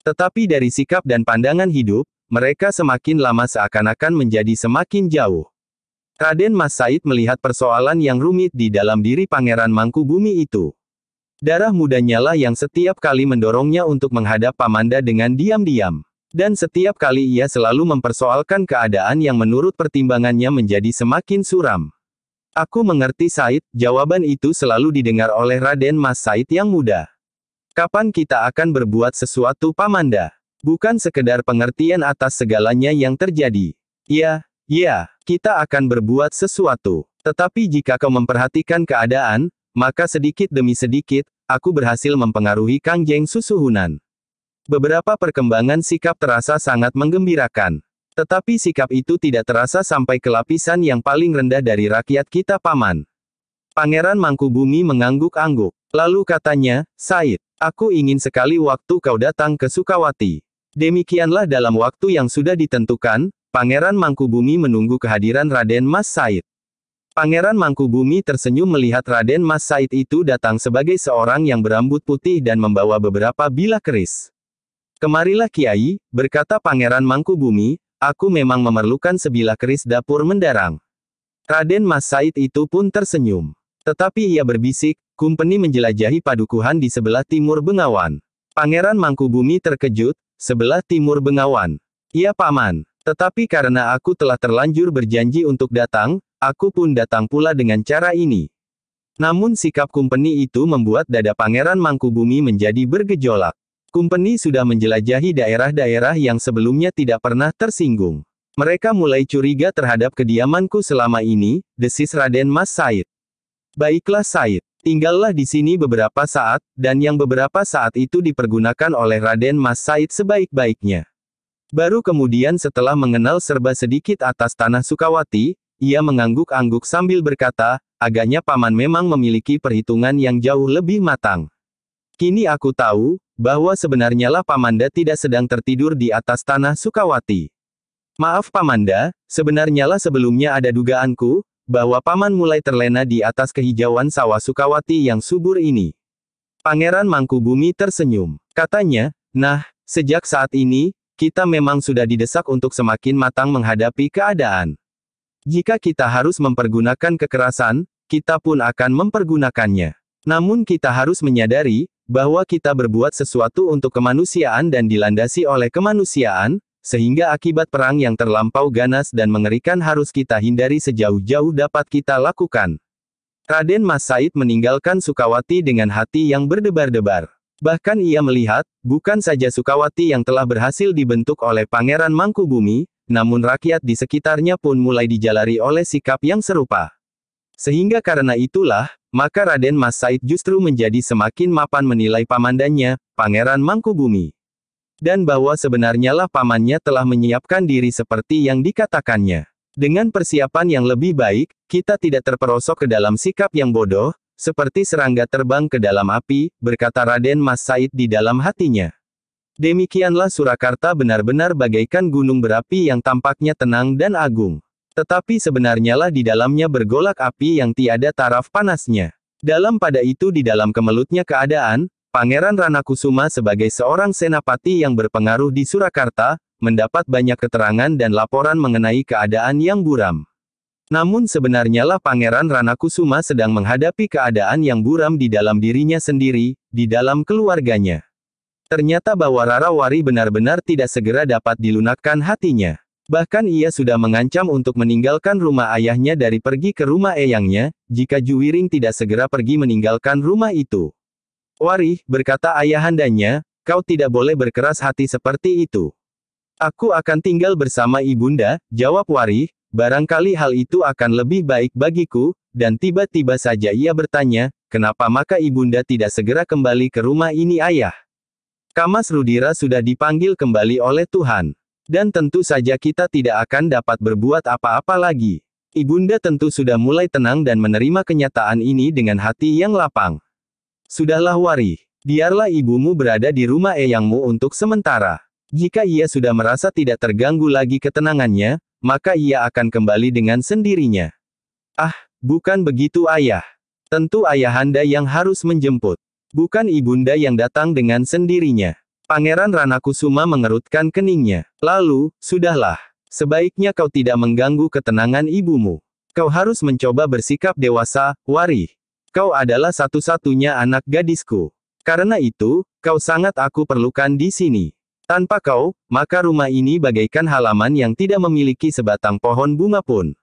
Tetapi dari sikap dan pandangan hidup, mereka semakin lama seakan-akan menjadi semakin jauh. Raden Mas Said melihat persoalan yang rumit di dalam diri Pangeran Mangkubumi itu. Darah mudanya lah yang setiap kali mendorongnya untuk menghadap Pamanda dengan diam-diam. Dan setiap kali ia selalu mempersoalkan keadaan yang menurut pertimbangannya menjadi semakin suram. Aku mengerti Said, jawaban itu selalu didengar oleh Raden Mas Said yang muda. Kapan kita akan berbuat sesuatu Pamanda? Bukan sekedar pengertian atas segalanya yang terjadi. Ya, kita akan berbuat sesuatu. Tetapi jika kau memperhatikan keadaan, maka sedikit demi sedikit, aku berhasil mempengaruhi Kangjeng Susuhunan. Beberapa perkembangan sikap terasa sangat menggembirakan. Tetapi sikap itu tidak terasa sampai ke lapisan yang paling rendah dari rakyat kita Paman. Pangeran Mangkubumi mengangguk-angguk. Lalu katanya, Said, aku ingin sekali waktu kau datang ke Sukawati. Demikianlah dalam waktu yang sudah ditentukan, Pangeran Mangkubumi menunggu kehadiran Raden Mas Said. Pangeran Mangkubumi tersenyum melihat Raden Mas Said itu datang sebagai seorang yang berambut putih dan membawa beberapa bilah keris. Kemarilah Kiai, berkata Pangeran Mangkubumi, aku memang memerlukan sebilah keris dapur mendarang. Raden Mas Said itu pun tersenyum. Tetapi ia berbisik, Kumpeni menjelajahi padukuhan di sebelah timur Bengawan. Pangeran Mangkubumi terkejut, sebelah timur Bengawan. Iya Paman, tetapi karena aku telah terlanjur berjanji untuk datang, aku pun datang pula dengan cara ini. Namun sikap Kumpeni itu membuat dada Pangeran Mangkubumi menjadi bergejolak. Kumpeni sudah menjelajahi daerah-daerah yang sebelumnya tidak pernah tersinggung. Mereka mulai curiga terhadap kediamanku selama ini, desis Raden Mas Said. Baiklah Said, tinggallah di sini beberapa saat, dan yang beberapa saat itu dipergunakan oleh Raden Mas Said sebaik-baiknya. Baru kemudian setelah mengenal serba sedikit atas tanah Sukawati, ia mengangguk-angguk sambil berkata, agaknya paman memang memiliki perhitungan yang jauh lebih matang. Kini aku tahu, bahwa sebenarnya lah Pamanda tidak sedang tertidur di atas tanah Sukawati. Maaf Pamanda, sebenarnya lah sebelumnya ada dugaanku, bahwa paman mulai terlena di atas kehijauan sawah Sukawati yang subur ini. Pangeran Mangkubumi tersenyum. Katanya, nah, sejak saat ini, kita memang sudah didesak untuk semakin matang menghadapi keadaan. Jika kita harus mempergunakan kekerasan, kita pun akan mempergunakannya. Namun kita harus menyadari, bahwa kita berbuat sesuatu untuk kemanusiaan dan dilandasi oleh kemanusiaan, sehingga akibat perang yang terlampau ganas dan mengerikan harus kita hindari sejauh-jauh dapat kita lakukan. Raden Mas Said meninggalkan Sukawati dengan hati yang berdebar-debar. Bahkan ia melihat, bukan saja Sukawati yang telah berhasil dibentuk oleh Pangeran Mangkubumi, namun rakyat di sekitarnya pun mulai dijalari oleh sikap yang serupa. Sehingga karena itulah, maka Raden Mas Said justru menjadi semakin mapan menilai pamandannya, Pangeran Mangkubumi. Dan bahwa sebenarnya lah pamannya telah menyiapkan diri seperti yang dikatakannya. Dengan persiapan yang lebih baik, kita tidak terperosok ke dalam sikap yang bodoh, seperti serangga terbang ke dalam api, berkata Raden Mas Said di dalam hatinya. Demikianlah Surakarta benar-benar bagaikan gunung berapi yang tampaknya tenang dan agung. Tetapi sebenarnya lah di dalamnya bergolak api yang tiada taraf panasnya. Dalam pada itu di dalam kemelutnya keadaan, Pangeran Ranakusuma sebagai seorang senapati yang berpengaruh di Surakarta, mendapat banyak keterangan dan laporan mengenai keadaan yang buram. Namun sebenarnya lah Pangeran Ranakusuma sedang menghadapi keadaan yang buram di dalam dirinya sendiri, di dalam keluarganya. Ternyata bahwa Rarawari benar-benar tidak segera dapat dilunakkan hatinya. Bahkan ia sudah mengancam untuk meninggalkan rumah ayahnya dari pergi ke rumah eyangnya, jika Juwiring tidak segera pergi meninggalkan rumah itu. Warih, berkata ayahandanya, kau tidak boleh berkeras hati seperti itu. Aku akan tinggal bersama ibunda, jawab Warih, barangkali hal itu akan lebih baik bagiku, dan tiba-tiba saja ia bertanya, kenapa maka ibunda tidak segera kembali ke rumah ini ayah? Kamas Rudira sudah dipanggil kembali oleh Tuhan. Dan tentu saja kita tidak akan dapat berbuat apa-apa lagi. Ibunda tentu sudah mulai tenang dan menerima kenyataan ini dengan hati yang lapang. Sudahlah Warih, biarlah ibumu berada di rumah eyangmu untuk sementara. Jika ia sudah merasa tidak terganggu lagi ketenangannya, maka ia akan kembali dengan sendirinya. Ah, bukan begitu ayah. Tentu ayahanda yang harus menjemput. Bukan ibunda yang datang dengan sendirinya. Pangeran Ranakusuma mengerutkan keningnya. Lalu, sudahlah. Sebaiknya kau tidak mengganggu ketenangan ibumu. Kau harus mencoba bersikap dewasa, Warih. Kau adalah satu-satunya anak gadisku. Karena itu, kau sangat aku perlukan di sini. Tanpa kau, maka rumah ini bagaikan halaman yang tidak memiliki sebatang pohon bunga pun.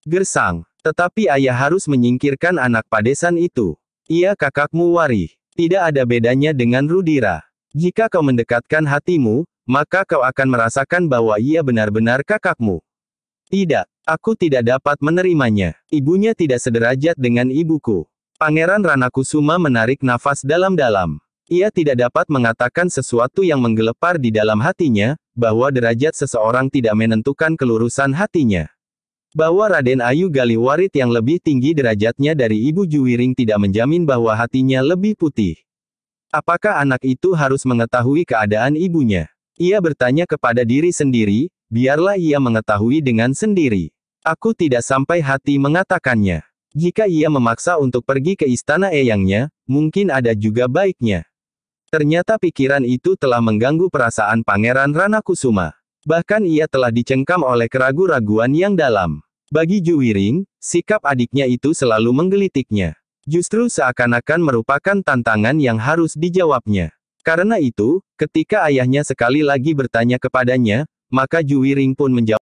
Gersang. Tetapi ayah harus menyingkirkan anak padesan itu. Ia kakakmu Warih. Tidak ada bedanya dengan Rudira. Jika kau mendekatkan hatimu, maka kau akan merasakan bahwa ia benar-benar kakakmu. Tidak, aku tidak dapat menerimanya. Ibunya tidak sederajat dengan ibuku. Pangeran Ranakusuma menarik nafas dalam-dalam. Ia tidak dapat mengatakan sesuatu yang menggelepar di dalam hatinya, bahwa derajat seseorang tidak menentukan kelurusan hatinya. Bahwa Raden Ayu Galiwarit yang lebih tinggi derajatnya dari Ibu Juwiring tidak menjamin bahwa hatinya lebih putih. Apakah anak itu harus mengetahui keadaan ibunya? Ia bertanya kepada diri sendiri, biarlah ia mengetahui dengan sendiri. Aku tidak sampai hati mengatakannya. Jika ia memaksa untuk pergi ke istana eyangnya, mungkin ada juga baiknya. Ternyata pikiran itu telah mengganggu perasaan Pangeran Ranakusuma. Bahkan ia telah dicengkam oleh keraguan-raguan yang dalam. Bagi Juwiring, sikap adiknya itu selalu menggelitiknya. Justru seakan-akan merupakan tantangan yang harus dijawabnya. Karena itu, ketika ayahnya sekali lagi bertanya kepadanya, maka Juwiring pun menjawab.